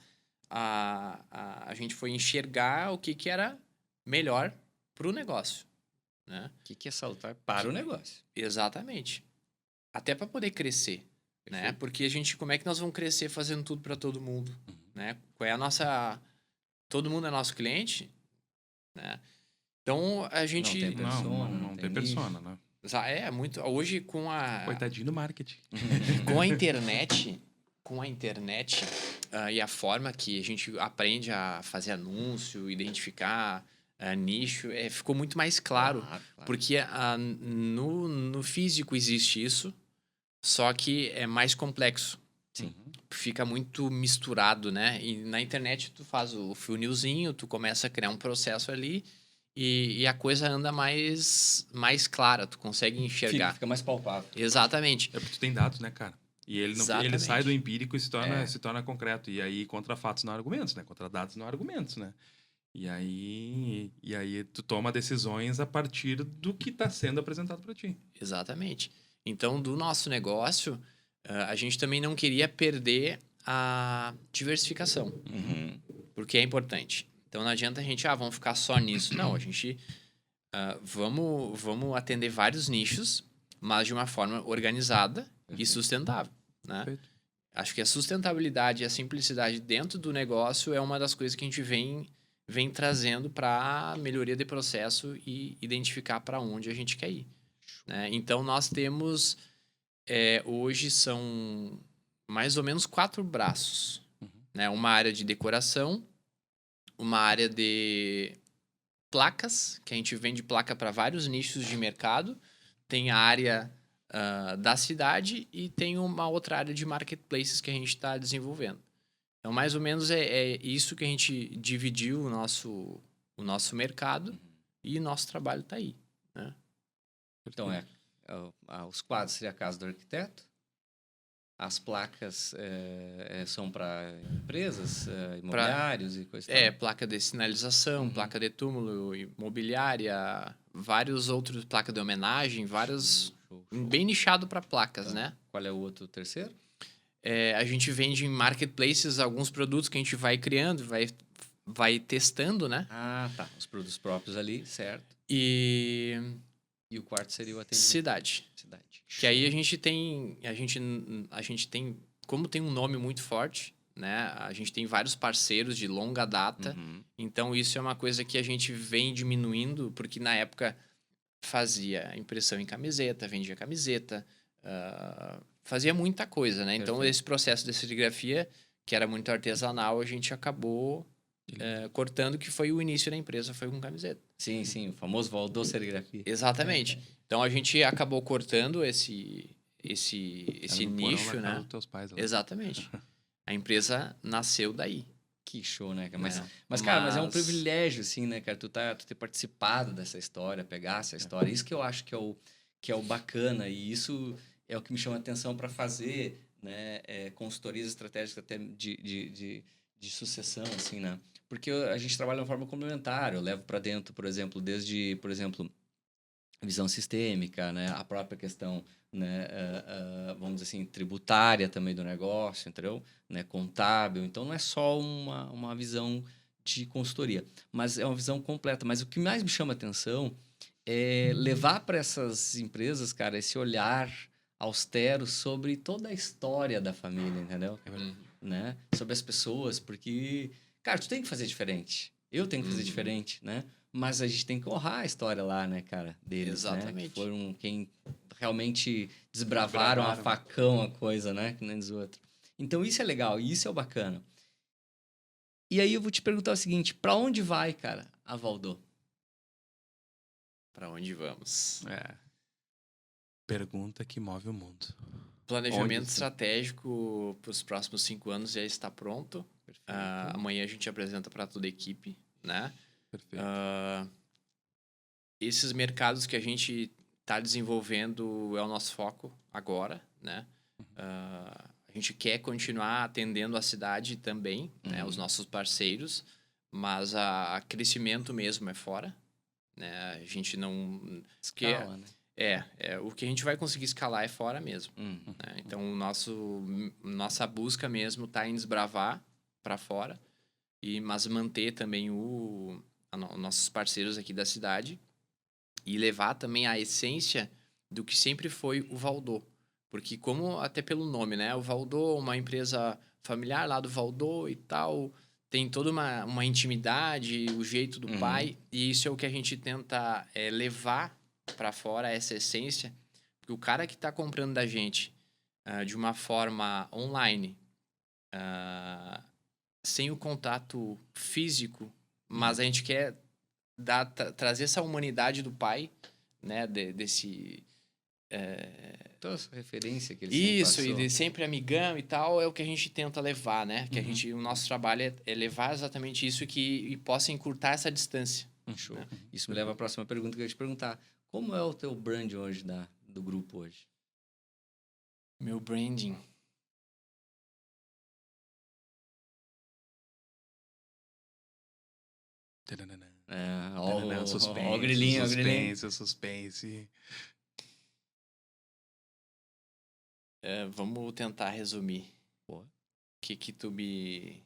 a gente foi enxergar o que era melhor para o negócio, né? O que é salutar para o negócio. Exatamente. Até para poder crescer, né? Porque como é que nós vamos crescer fazendo tudo para todo mundo, né? Qual é a nossa... Todo mundo é nosso cliente, né? Então, a gente... Não tem persona, né? Muito... Hoje, com a... Coitadinho do marketing. Com a internet e a forma que a gente aprende a fazer anúncio, identificar nicho, ficou muito mais claro. Claro. Porque no físico existe isso, só que é mais complexo. Sim. Fica muito misturado, né? E na internet tu faz o funilzinho, tu começa a criar um processo ali e a coisa anda mais clara, tu consegue enxergar. Fica mais palpável. Exatamente. É porque tu tem dados, né, cara? E ele sai do empírico e se torna concreto. E aí, contra fatos não há argumentos, né? Contra dados não há argumentos, né? E aí tu toma decisões a partir do que está sendo apresentado para ti. Exatamente. Então, do nosso negócio, a gente também não queria perder a diversificação, Uhum. porque é importante. Então, não adianta a gente, vamos ficar só nisso. Não, a gente vamos atender vários nichos, mas de uma forma organizada e sustentável, né? Perfeito. Acho que a sustentabilidade e a simplicidade dentro do negócio é uma das coisas que a gente vem trazendo para melhoria de processo e identificar para onde a gente quer ir, né? Então, nós temos, hoje são mais ou menos 4 braços, né? Uma área de decoração, uma área de placas, que a gente vende placa para vários nichos de mercado, tem a área da cidade e tem uma outra área de marketplaces que a gente está desenvolvendo. Então, mais ou menos é isso que a gente dividiu o nosso mercado e nosso trabalho está aí, né? Então, os quadros seria a casa do arquiteto, as placas são para empresas, imobiliários e coisa e tal. Placa de sinalização, placa de túmulo, imobiliária, vários outros, placa de homenagem, vários... Show. Bem nichado para placas, né? Qual é o outro terceiro? A gente vende em marketplaces alguns produtos que a gente vai criando, vai testando, né? Ah, tá. Os produtos próprios ali, certo. E o quarto seria o atendimento. cidade. Que aí a gente tem, como tem um nome muito forte, né? A gente tem vários parceiros de longa data. Então isso é uma coisa que a gente vem diminuindo, porque na época fazia impressão em camiseta, vendia camiseta, fazia muita coisa, né? Então, esse processo de serigrafia, que era muito artesanal, a gente acabou cortando, que foi o início da empresa, foi com camiseta. Sim, sim, o famoso Valdô Serigrafia. Exatamente. Então, a gente acabou cortando esse nicho, né? Dos teus pais, Exatamente. A empresa nasceu daí. Que show, né? Mas é um privilégio, assim, né, cara? Tu ter participado dessa história, pegar essa história. Isso que eu acho que é o bacana. E isso é o que me chama a atenção para fazer, né, consultorias estratégicas até de sucessão, assim, né? Porque a gente trabalha de uma forma complementar. Eu levo para dentro, por exemplo, desde, por exemplo, visão sistêmica, né? A própria questão, né? Vamos dizer assim, tributária também do negócio, entendeu? Né? Contábil. Então, não é só uma visão de consultoria, mas é uma visão completa. Mas o que mais me chama a atenção é levar para essas empresas, cara, esse olhar austero sobre toda a história da família, entendeu? Né? Sobre as pessoas, porque, cara, tu tem que fazer diferente. Eu tenho que fazer diferente, né? Mas a gente tem que honrar a história lá, né, cara, deles, Exatamente. né? Que foram quem realmente desbravaram a facão a coisa, né? Que nem diz o outro. Então, isso é legal, e isso é o bacana. E aí eu vou te perguntar o seguinte, para onde vai, cara, a Valdô? Para onde vamos? Pergunta que move o mundo. Planejamento estratégico para os próximos 5 anos já está pronto. Perfeito. Amanhã a gente apresenta para toda a equipe, né? Perfeito. Esses mercados que a gente está desenvolvendo é o nosso foco agora, né? A gente quer continuar atendendo a cidade também, né? Os nossos parceiros, mas a crescimento mesmo é fora, né? A gente não... Escala, né? O que a gente vai conseguir escalar é fora mesmo. Né? Então, nossa busca mesmo está em desbravar para fora, mas manter também nossos parceiros aqui da cidade e levar também a essência do que sempre foi o Valdô. Porque como até pelo nome, né? O Valdô, uma empresa familiar lá do Valdô e tal, tem toda uma intimidade, o jeito do pai, e isso é o que a gente tenta levar para fora, essa essência. Porque o cara que está comprando da gente de uma forma online, sem o contato físico, mas a gente quer trazer essa humanidade do pai, né? Desse... Toda essa referência que ele Isso, sempre passou. e de sempre amigão e tal, é o que a gente tenta levar, né? Que o nosso trabalho é levar exatamente isso e possa encurtar essa distância. Show. Né? Isso me leva à próxima pergunta que eu ia te perguntar. Como é o teu brand hoje do grupo hoje? Meu branding... Ó, Suspense, o grilinho, o grilinho. suspense. Vamos tentar resumir. Boa. O que tu me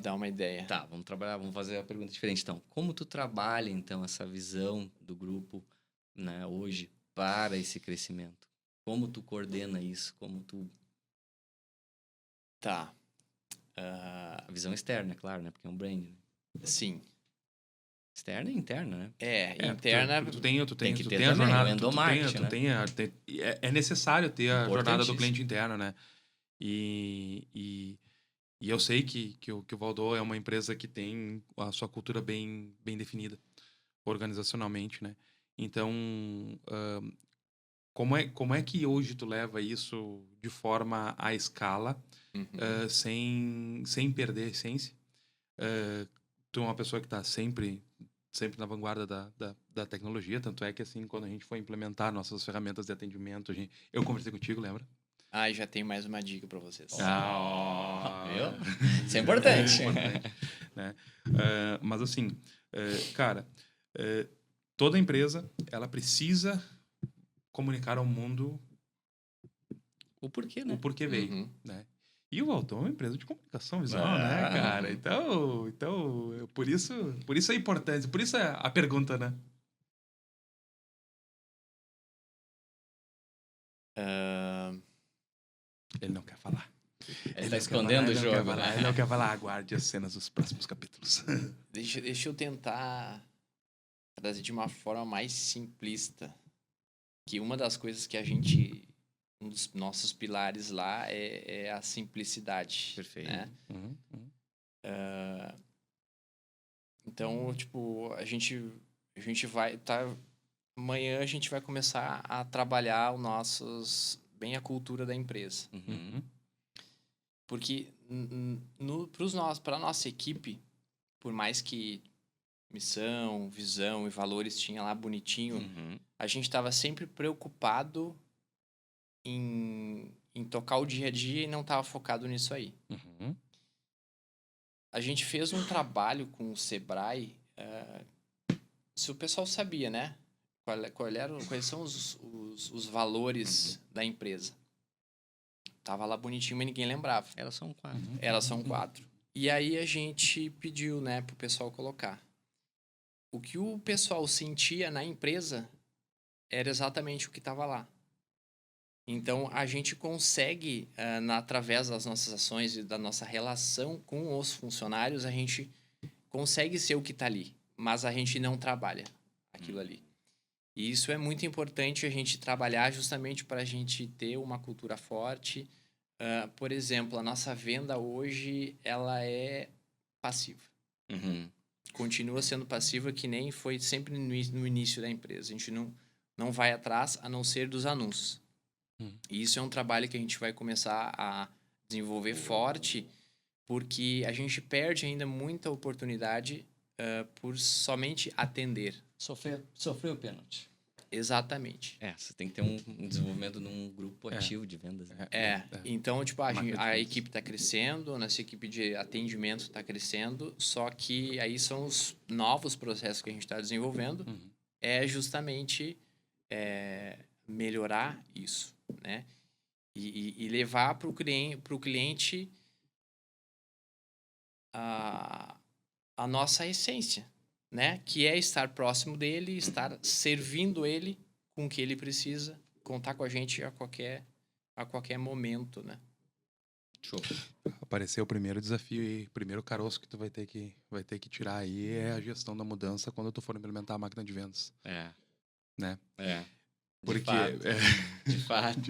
dá uma ideia. Tá, vamos trabalhar, vamos fazer a pergunta diferente então. Como tu trabalha então essa visão do grupo, né, hoje para esse crescimento? Como tu coordena isso? Como tu Tá. a visão externa, é claro, né? Porque é um brand. Né? Sim. Externa e interna, né? Interna. Tu tem que tu ter tem a também, jornada. o endomarketing, né? É necessário ter a jornada do Importantíssimo. cliente interno, né? E eu sei que o Valdô é uma empresa que tem a sua cultura bem definida, organizacionalmente, né? Então, como é que hoje tu leva isso de forma à escala, sem perder a essência? Tu é uma pessoa que está sempre na vanguarda da tecnologia, tanto é que, assim, quando a gente foi implementar nossas ferramentas de atendimento, eu conversei contigo, lembra? Já tenho mais uma dica para vocês. Viu? Isso é importante. Né? Mas, assim, cara, toda empresa, ela precisa comunicar ao mundo O porquê, né? o porquê veio, né? E o Valdô é uma empresa de comunicação visual, né, cara? Então, por isso é importante, por isso é a pergunta, né? Ele não quer falar. Ele tá escondendo o jogo, né? Ele não quer falar. Aguarde as cenas dos próximos capítulos. Deixa eu tentar trazer de uma forma mais simplista. Que uma das coisas que um dos nossos pilares lá é a simplicidade. Perfeito. Né? Então, tipo, a gente vai... amanhã a gente vai começar a trabalhar bem a cultura da empresa. Porque para a nossa equipe, por mais que missão, visão e valores tinha lá bonitinho, a gente estava sempre preocupado em tocar o dia a dia e não estava focado nisso aí. A gente fez um trabalho com o Sebrae, se o pessoal sabia, né? Quais são os valores da empresa. Tava lá bonitinho, mas ninguém lembrava. Elas são 4. Elas são 4. E aí a gente pediu, né, pro pessoal colocar. O que o pessoal sentia na empresa era exatamente o que estava lá. Então, a gente consegue, através das nossas ações e da nossa relação com os funcionários, a gente consegue ser o que está ali, mas a gente não trabalha aquilo ali. E isso é muito importante a gente trabalhar justamente para a gente ter uma cultura forte. Por exemplo, a nossa venda hoje, ela é passiva. Continua sendo passiva, que nem foi sempre no início da empresa. A gente não vai atrás, a não ser dos anúncios. E isso é um trabalho que a gente vai começar a desenvolver forte, porque a gente perde ainda muita oportunidade por somente atender. Sofreu o pênalti. Exatamente. Você tem que ter um desenvolvimento num grupo ativo de vendas. Né? Então, tipo, a equipe está crescendo, a nossa equipe de atendimento está crescendo, só que aí são os novos processos que a gente está desenvolvendo, é justamente melhorar isso, né? E levar para o cliente a nossa essência, né? Que é estar próximo dele, estar servindo ele com o que ele precisa, contar com a gente a qualquer momento, né? Show. Apareceu o primeiro desafio e o primeiro caroço que tu vai ter que tirar aí é a gestão da mudança quando tu for implementar a máquina de vendas. Né? Porque, de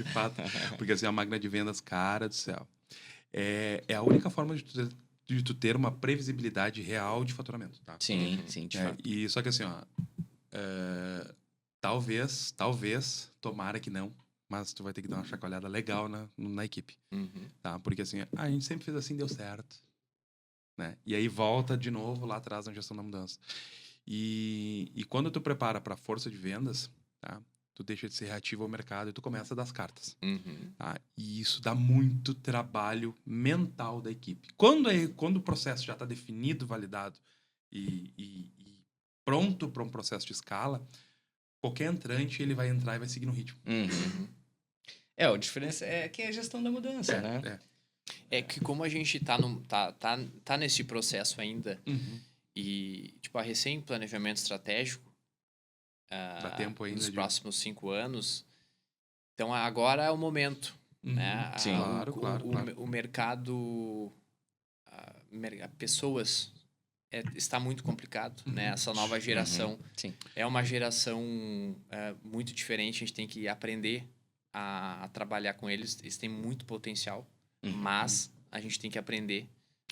fato. Porque assim, a máquina de vendas, cara do céu, é a única forma de tu ter uma previsibilidade real de faturamento, tá? Sim, de fato. E só que assim, ó, talvez, tomara que não, mas tu vai ter que dar uma chacoalhada legal na equipe, tá? Porque assim, a gente sempre fez assim, deu certo, né? E aí volta de novo lá atrás na gestão da mudança. E quando tu prepara para força de vendas, tá? tu deixa de ser reativo ao mercado e tu começa a dar as cartas. Uhum. Tá? E isso dá muito trabalho mental da equipe. Quando o processo já está definido, validado e pronto para um processo de escala, qualquer entrante ele vai entrar e vai seguir no ritmo. Uhum. A diferença é que é a gestão da mudança, né? É que como a gente tá nesse processo ainda, e tipo, a recém-planejamento estratégico, Dá tempo ainda nos próximos 5 anos, então agora é o momento, né? Sim. Claro. O mercado, pessoas, está muito complicado, né? Essa nova geração Sim. é uma geração muito diferente, a gente tem que aprender a trabalhar com eles, eles têm muito potencial, mas a gente tem que aprender,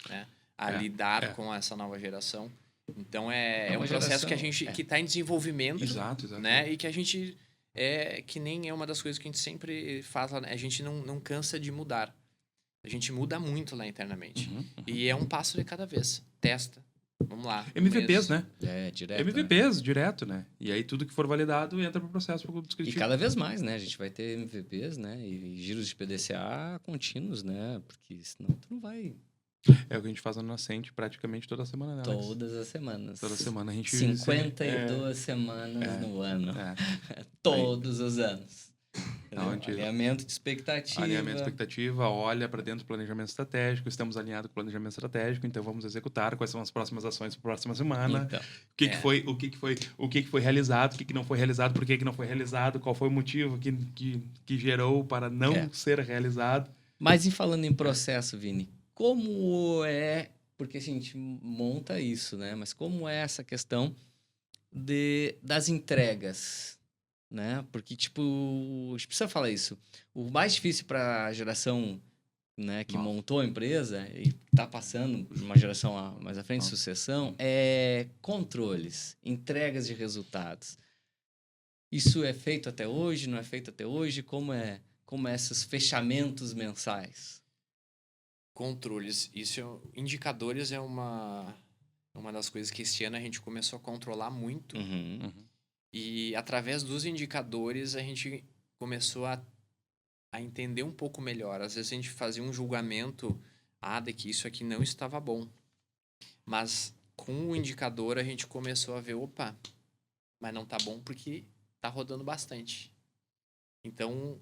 né, a lidar com essa nova geração. Então é um processo que a gente que está em desenvolvimento, Exato. né? E que a gente que nem é uma das coisas que a gente sempre faz, né? A gente não cansa de mudar. A gente muda muito lá internamente. E é um passo de cada vez. Testa. Vamos lá. MVPs, né? Direto. MVPs, direto, né? E aí tudo que for validado entra pro processo E descritivo. cada vez mais, né? A gente vai ter MVPs, né? E giros de PDCA contínuos, né? Porque senão tu não vai... É o que a gente faz no Nascente praticamente toda semana, né, Alex? Todas as semanas. Toda semana a gente... 52 semanas no ano. Todos os anos. Alinhamento de expectativa. Alinhamento de expectativa, olha para dentro do planejamento estratégico, estamos alinhados com o planejamento estratégico, então vamos executar quais são as próximas ações para a próxima semana. Então, o que foi realizado, o que não foi realizado, por que não foi realizado, qual foi o motivo que gerou para não ser realizado. Mas e falando em processo, Vini, como é, porque a gente monta isso, né? Mas como é essa questão das entregas, né? Porque, tipo, a gente precisa falar isso. O mais difícil para a geração, né, que montou a empresa e está passando por uma geração mais à frente, sucessão, é controles, entregas de resultados. Isso é feito até hoje? Não é feito até hoje? Como é esses fechamentos mensais? Controles. Indicadores é uma das coisas que esse ano a gente começou a controlar muito. E através dos indicadores a gente começou a entender um pouco melhor. Às vezes a gente fazia um julgamento de que isso aqui não estava bom. Mas com o indicador a gente começou a ver, mas não tá bom porque tá rodando bastante. Então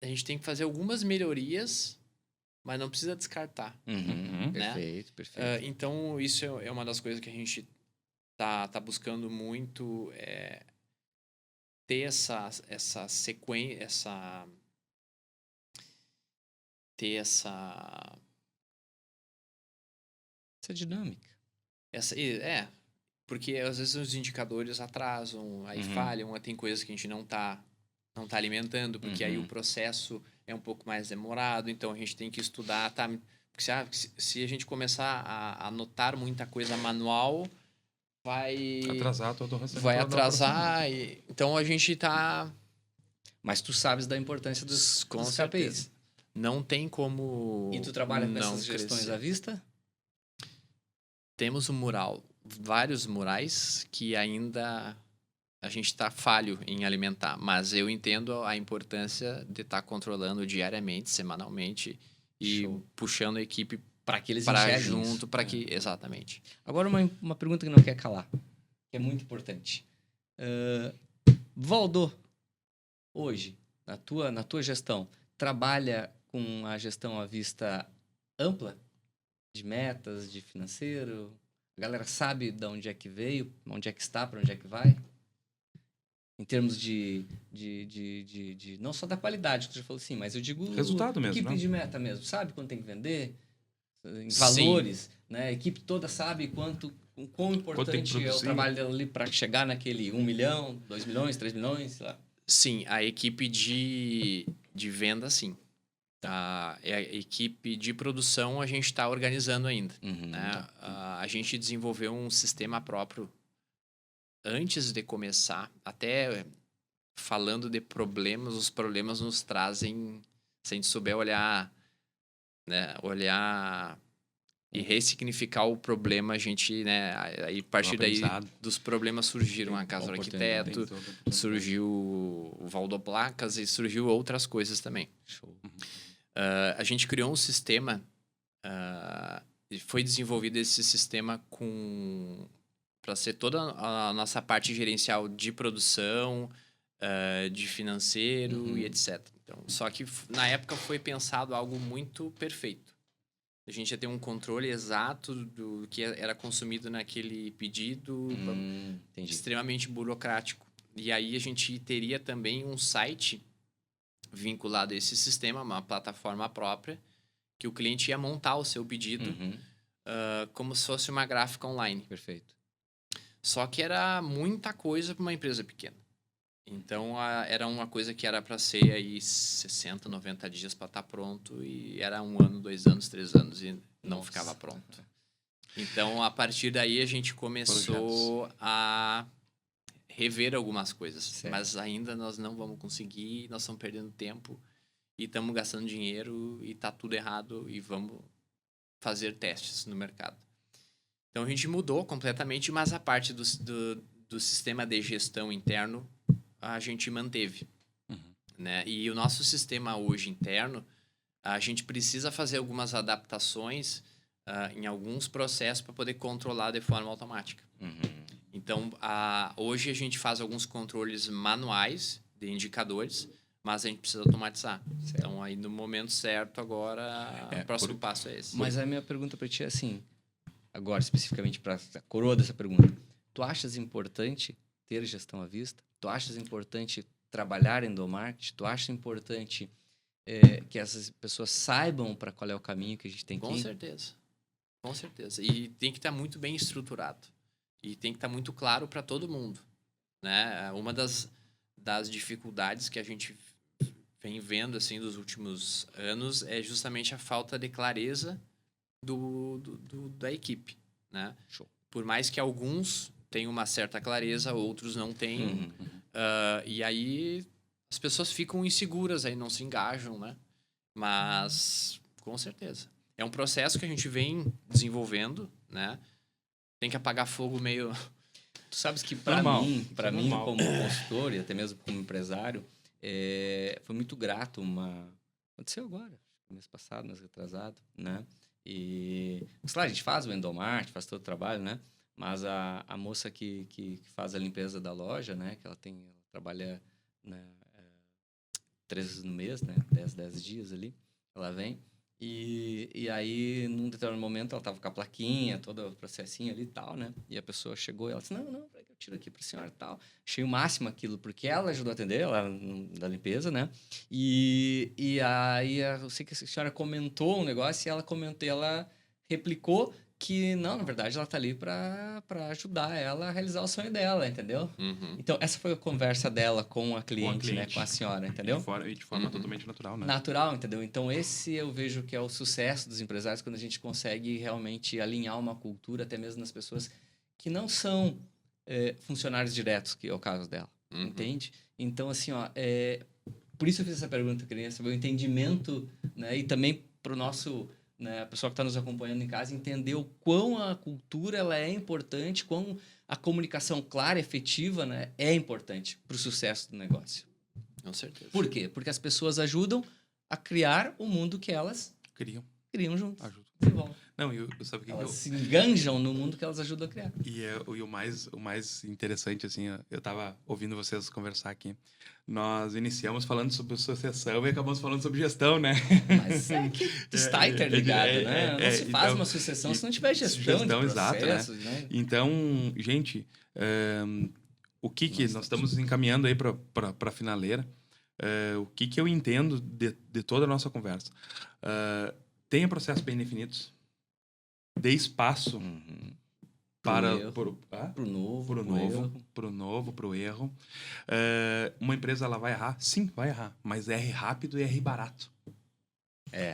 a gente tem que fazer algumas melhorias, mas não precisa descartar. Né? Perfeito. Então isso é uma das coisas que a gente tá buscando muito, ter essa sequência, ter essa dinâmica. Porque às vezes os indicadores atrasam, aí falham, tem coisas que a gente não tá alimentando, porque aí o processo é um pouco mais demorado, então a gente tem que estudar, tá? Porque se a gente começar a anotar muita coisa manual, vai atrasar todo o resto. Vai atrasar, então a gente tá... Mas tu sabes da importância dos KPIs. Não tem como... E tu trabalha com essas gestões à vista? Temos um mural, vários murais que ainda a gente está falho em alimentar, mas eu entendo a importância de estar controlando diariamente, semanalmente e puxando a equipe para que eles enxerguem junto, para que... Exatamente. Agora uma pergunta que não quer calar, que é muito importante. Valdo, hoje, na tua gestão, trabalha com a gestão à vista ampla? De metas, de financeiro? A galera sabe de onde é que veio, onde é que está, para onde é que vai? Em termos de não só da qualidade, que tu já falou assim, mas eu digo... Resultado mesmo, equipe não? de meta mesmo. Sabe quanto tem que vender? Em valores, né? A equipe toda sabe quão importante é o trabalho dela ali para chegar naquele 1 milhão, 2 milhões, 3 milhões, sei lá. Sim, a equipe de venda, sim. A equipe de produção a gente está organizando ainda. Né? A gente desenvolveu um sistema próprio antes de começar, até falando de problemas, os problemas nos trazem, se a gente souber olhar, né? Olhar E ressignificar o problema, a gente, né? Aí, a partir daí, dos problemas surgiram a Casa do Arquiteto, surgiu o Valdoplacas e surgiu outras coisas também. Show. A gente criou um sistema, foi desenvolvido esse sistema para ser toda a nossa parte gerencial de produção, de financeiro e etc. Então, só que na época foi pensado algo muito perfeito. A gente ia ter um controle exato do que era consumido naquele pedido, extremamente burocrático. E aí a gente teria também um site vinculado a esse sistema, uma plataforma própria, que o cliente ia montar o seu pedido como se fosse uma gráfica online. Perfeito. Só que era muita coisa para uma empresa pequena. Então, era uma coisa que era para ser aí 60, 90 dias para estar pronto e era 1 ano, 2 anos, 3 anos e não ficava pronto. Então, a partir daí, a gente começou a rever algumas coisas. Certo. Mas ainda nós não vamos conseguir, nós estamos perdendo tempo e estamos gastando dinheiro e está tudo errado e vamos fazer testes no mercado. Então, a gente mudou completamente, mas a parte do sistema de gestão interno a gente manteve, né? E o nosso sistema hoje interno, a gente precisa fazer algumas adaptações em alguns processos para poder controlar de forma automática. Então, hoje a gente faz alguns controles manuais de indicadores, mas a gente precisa automatizar. Certo. Então, aí no momento certo, agora o próximo passo é esse. Mas a minha pergunta para ti é assim, agora especificamente para a coroa dessa pergunta, tu achas importante ter gestão à vista? Tu achas importante trabalhar endomarketing? Tu achas importante que essas pessoas saibam para qual é o caminho que a gente tem que ir? Com certeza. Com certeza. E tem que estar muito bem estruturado. E tem que estar muito claro para todo mundo, né? Uma das dificuldades que a gente vem vendo assim dos últimos anos é justamente a falta de clareza da equipe, né? Show. Por mais que alguns tenham uma certa clareza, outros não têm. E aí as pessoas ficam inseguras, aí não se engajam, né? Mas, com certeza. É um processo que a gente vem desenvolvendo, né? Tem que apagar fogo meio... Tu sabes que para mim como consultor e até mesmo como empresário, foi muito grato aconteceu agora, mês passado, mês retrasado, né? E, sei lá, a gente faz o endomarketing, faz todo o trabalho, né? Mas a moça que faz a limpeza da loja, né? Que ela trabalha, né, 3 vezes no mês, né? 10 dias ali, ela vem. E aí, num determinado momento, ela tava com a plaquinha, todo o processinho ali e tal, né? E a pessoa chegou e ela disse, não, eu tiro aqui pra senhora e tal. Achei o máximo aquilo, porque ela ajudou a atender, ela da limpeza, né? E aí, eu sei que a senhora comentou um negócio e ela replicou que, não, na verdade, ela tá ali para ajudar ela a realizar o sonho dela, entendeu? Então, essa foi a conversa dela com a cliente, né? Com a senhora, entendeu? E de forma totalmente natural, né? Natural, entendeu? Então, esse eu vejo que é o sucesso dos empresários, quando a gente consegue realmente alinhar uma cultura, até mesmo nas pessoas que não são funcionários diretos, que é o caso dela, entende? Então, assim, ó, por isso eu fiz essa pergunta, eu queria saber o entendimento, né? E também para o nosso... né, a pessoa que está nos acompanhando em casa entender o quão a cultura ela é importante, quão a comunicação clara e efetiva, né, é importante para o sucesso do negócio. Com certeza. Por quê? Porque as pessoas ajudam a criar o mundo que elas criam juntos. Ajudam. Não, sabe o que elas se enganjam no mundo que elas ajudam a criar. E o mais interessante, assim, eu estava ouvindo vocês conversar aqui. Nós iniciamos falando sobre sucessão e acabamos falando sobre gestão, né? Mas que está interligado, né? Não se faz uma sucessão se não tiver gestão de processos, exato, né? Então, gente, o que nós estamos encaminhando aí para a finaleira, o que eu entendo de toda a nossa conversa? Tenha processos bem definidos, dê espaço para o novo, para o erro. Uma empresa ela vai errar? Sim, vai errar, mas erre rápido e erre barato.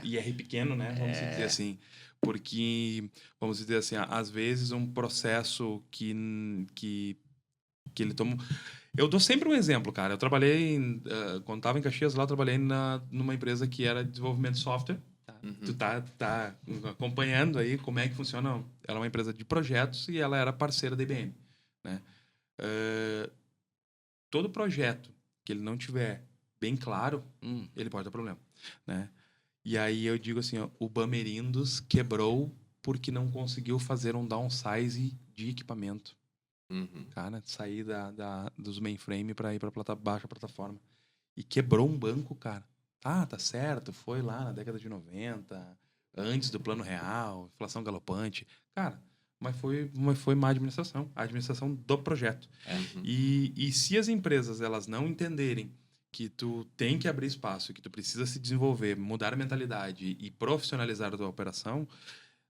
E erre pequeno, né? Vamos dizer assim. Porque, vamos dizer assim, às vezes um processo que ele toma... Eu dou sempre um exemplo, cara. Eu trabalhei, quando estava em Caxias lá, eu trabalhei numa empresa que era de desenvolvimento de software. Tá. tu tá acompanhando aí como é que funciona. Ela é uma empresa de projetos e ela era parceira da IBM, né? Todo projeto que ele não tiver bem claro, ele pode dar problema, né? E aí eu digo assim, ó, o Bamerindos quebrou porque não conseguiu fazer um downsize de equipamento. Cara, sair dos mainframe para ir para baixa plataforma. E quebrou um banco, cara. Tá certo, foi lá na década de 90, antes do Plano Real, inflação galopante. Cara, mas foi má administração, a administração do projeto. E se as empresas elas não entenderem que tu tem que abrir espaço, que tu precisa se desenvolver, mudar a mentalidade e profissionalizar a tua operação,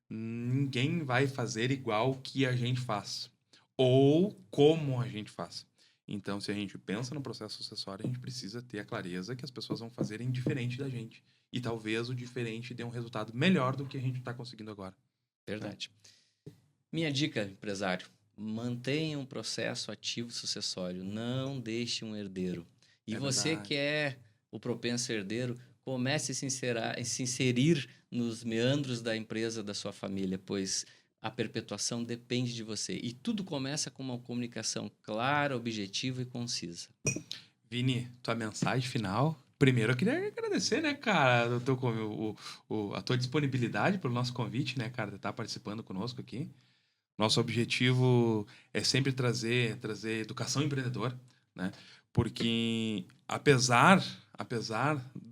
ninguém vai fazer igual que a gente faz. Ou como a gente faz. Então, se a gente pensa no processo sucessório, a gente precisa ter a clareza que as pessoas vão fazerem diferente da gente. E talvez o diferente dê um resultado melhor do que a gente está conseguindo agora. Verdade. Minha dica, empresário, mantenha um processo ativo sucessório. Não deixe um herdeiro. E você verdade. que é o propenso herdeiro, comece a se inserir nos meandros da empresa da sua família, pois a perpetuação depende de você. E tudo começa com uma comunicação clara, objetiva e concisa. Vini, tua mensagem final. Primeiro, eu queria agradecer, né, cara, a tua disponibilidade pelo nosso convite, né, cara, de estar participando conosco aqui. Nosso objetivo é sempre trazer educação empreendedora, né? Porque apesar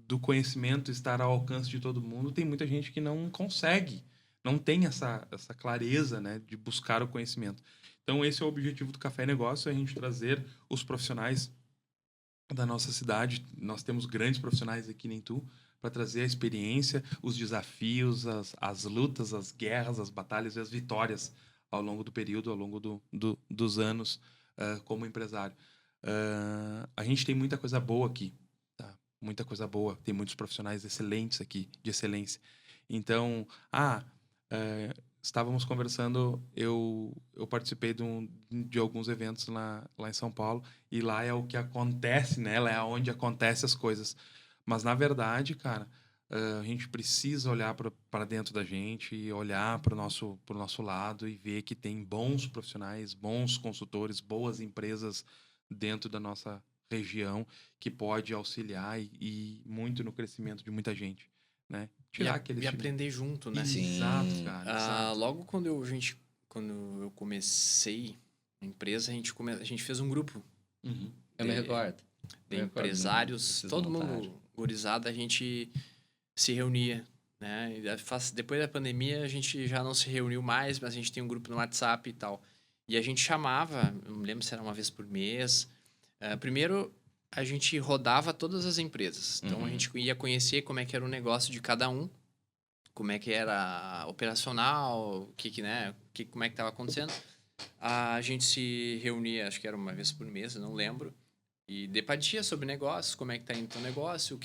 do conhecimento estar ao alcance de todo mundo, tem muita gente que não consegue, não tem essa clareza, né, de buscar o conhecimento. Então esse é o objetivo do Café Negócio, é a gente trazer os profissionais da nossa cidade. Nós temos grandes profissionais aqui, nem tu, para trazer a experiência, os desafios, as lutas, as guerras, as batalhas e as vitórias ao longo do período, ao longo dos anos como empresário. A gente tem muita coisa boa aqui, tá? Muita coisa boa. Tem muitos profissionais excelentes aqui, de excelência. Então, estávamos conversando, eu participei de alguns eventos lá em São Paulo, e lá é o que acontece, né? Lá é onde acontecem as coisas. Mas, na verdade, cara, a gente precisa olhar para dentro da gente e olhar para o nosso lado e ver que tem bons profissionais, bons consultores, boas empresas dentro da nossa região que pode auxiliar e muito no crescimento de muita gente, né? Tirar E aprender junto, né? Exato, cara. Exato. Logo quando eu comecei a empresa, a gente fez um grupo. Eu me recordo. De empresários, todo mundo gurizada, a gente se reunia, né? Depois da pandemia, a gente já não se reuniu mais, mas a gente tem um grupo no WhatsApp e tal. E a gente chamava, não me lembro se era uma vez por mês. Primeiro, a gente rodava todas as empresas. Então, a gente ia conhecer como é que era o negócio de cada um, como é que era operacional, como é que estava acontecendo. A gente se reunia, acho que era uma vez por mês, eu não lembro, e debatia sobre negócios, como é que tá indo o negócio,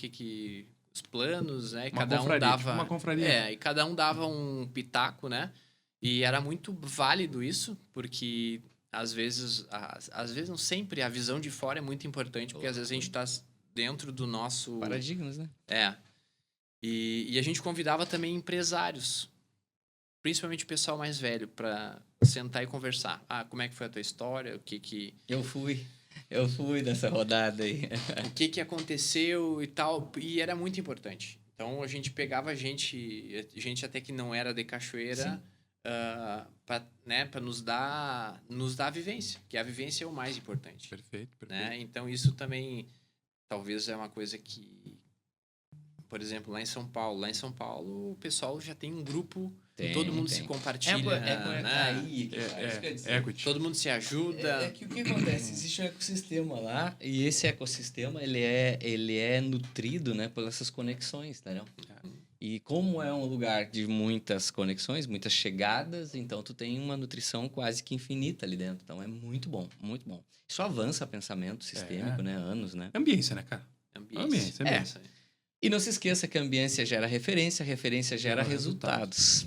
os planos, né? E cada um dava tipo uma confraria. e cada um dava um pitaco, né? E era muito válido isso, porque às vezes não sempre, a visão de fora é muito importante, porque às vezes a gente está dentro do nosso paradigmas, né? E a gente convidava também empresários, principalmente o pessoal mais velho, para sentar e conversar. Como é que foi a tua história? Eu fui nessa rodada aí. O que aconteceu e tal. E era muito importante. Então, a gente pegava gente até que não era de Cachoeira, para nos dar a vivência, que a vivência é o mais importante. Perfeito. Né? Então, isso também talvez é uma coisa que, por exemplo, lá em São Paulo, o pessoal já tem um grupo, todo mundo se compartilha. Todo mundo se ajuda. Que o que acontece? Existe um ecossistema lá, e esse ecossistema ele é nutrido, né, por essas conexões, entendeu? E como é um lugar de muitas conexões, muitas chegadas, então tu tem uma nutrição quase que infinita ali dentro. Então é muito bom, muito bom. Isso avança pensamento sistêmico, né? Anos, né? Ambiência, né, cara? Ambiência. E não se esqueça que a ambiência gera referência gera resultados.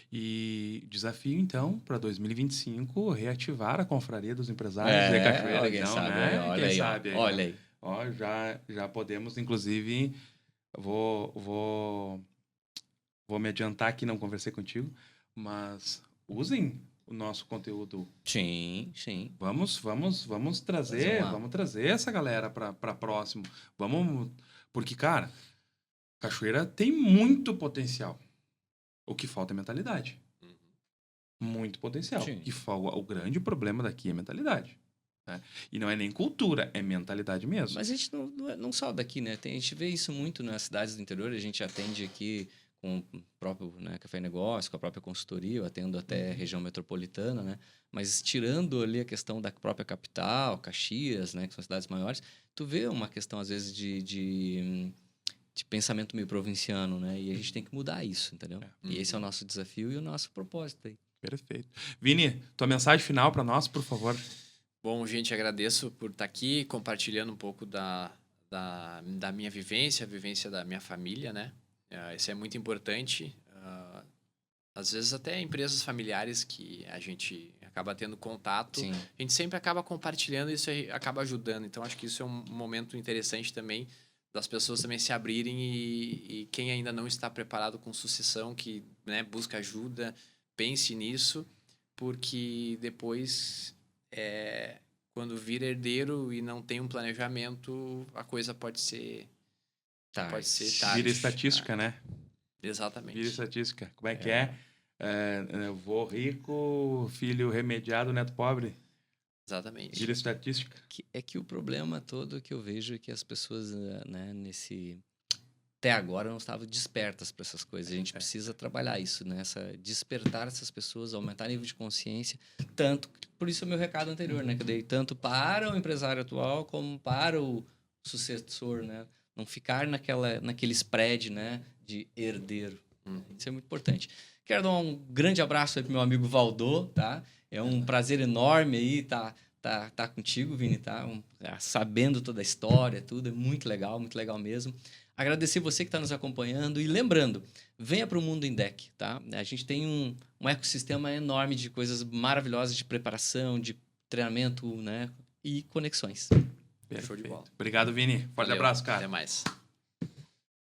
E desafio, então, para 2025, reativar a Confraria dos Empresários de Cachoeira. Quem então, sabe, né? olha aí. Ó, já podemos, inclusive, vou vou me adiantar aqui, não conversei contigo, mas usem o nosso conteúdo. Sim. Vamos trazer, vamos trazer essa galera para próximo. Porque, cara, cachoeira tem muito potencial. O que falta é mentalidade. Muito potencial. Sim. O grande problema daqui é mentalidade. Né? E não é nem cultura, é mentalidade mesmo. Mas a gente não só daqui, né? A gente vê isso muito nas cidades do interior. A gente atende aqui com o próprio, né, Café e Negócio, com a própria consultoria. Eu atendo até região metropolitana, né? Mas tirando ali a questão da própria capital, Caxias, né? Que são cidades maiores, tu vê uma questão, às vezes, de pensamento meio provinciano, né? E a gente tem que mudar isso, entendeu? E esse é o nosso desafio e o nosso propósito aí. Perfeito. Vini, tua mensagem final para nós, por favor. Bom, gente, agradeço por estar aqui compartilhando um pouco da minha vivência, a vivência da minha família, né? Isso é muito importante. Às vezes até empresas familiares que a gente acaba tendo contato, Sim. a gente sempre acaba compartilhando e isso aí acaba ajudando. Então, acho que isso é um momento interessante também das pessoas também se abrirem e quem ainda não está preparado com sucessão, que, né, busca ajuda, pense nisso, porque depois, quando vira herdeiro e não tem um planejamento, a coisa pode ser tarde. Vira estatística, né? Exatamente. Vira estatística. Como é que é? Vô rico, filho remediado, neto pobre. Exatamente. Vira estatística. É que o problema todo que eu vejo é que as pessoas, né, até agora não estavam despertas para essas coisas. A gente precisa trabalhar isso, né? Despertar essas pessoas, aumentar o nível de consciência. Por isso o meu recado anterior, né? Que eu dei tanto para o empresário atual como para o sucessor, né? Não ficar naquele spread, né? De herdeiro. Isso é muito importante. Quero dar um grande abraço aí pro meu amigo Valdô, tá? É um prazer enorme aí tá contigo, Vini, tá? Sabendo toda a história, tudo. É muito legal mesmo. Agradecer você que está nos acompanhando e lembrando, venha para o Mundo Indec, tá? A gente tem um ecossistema enorme de coisas maravilhosas de preparação, de treinamento, né? E conexões. Show de bola. Obrigado, Vini. Forte abraço, cara. Até mais.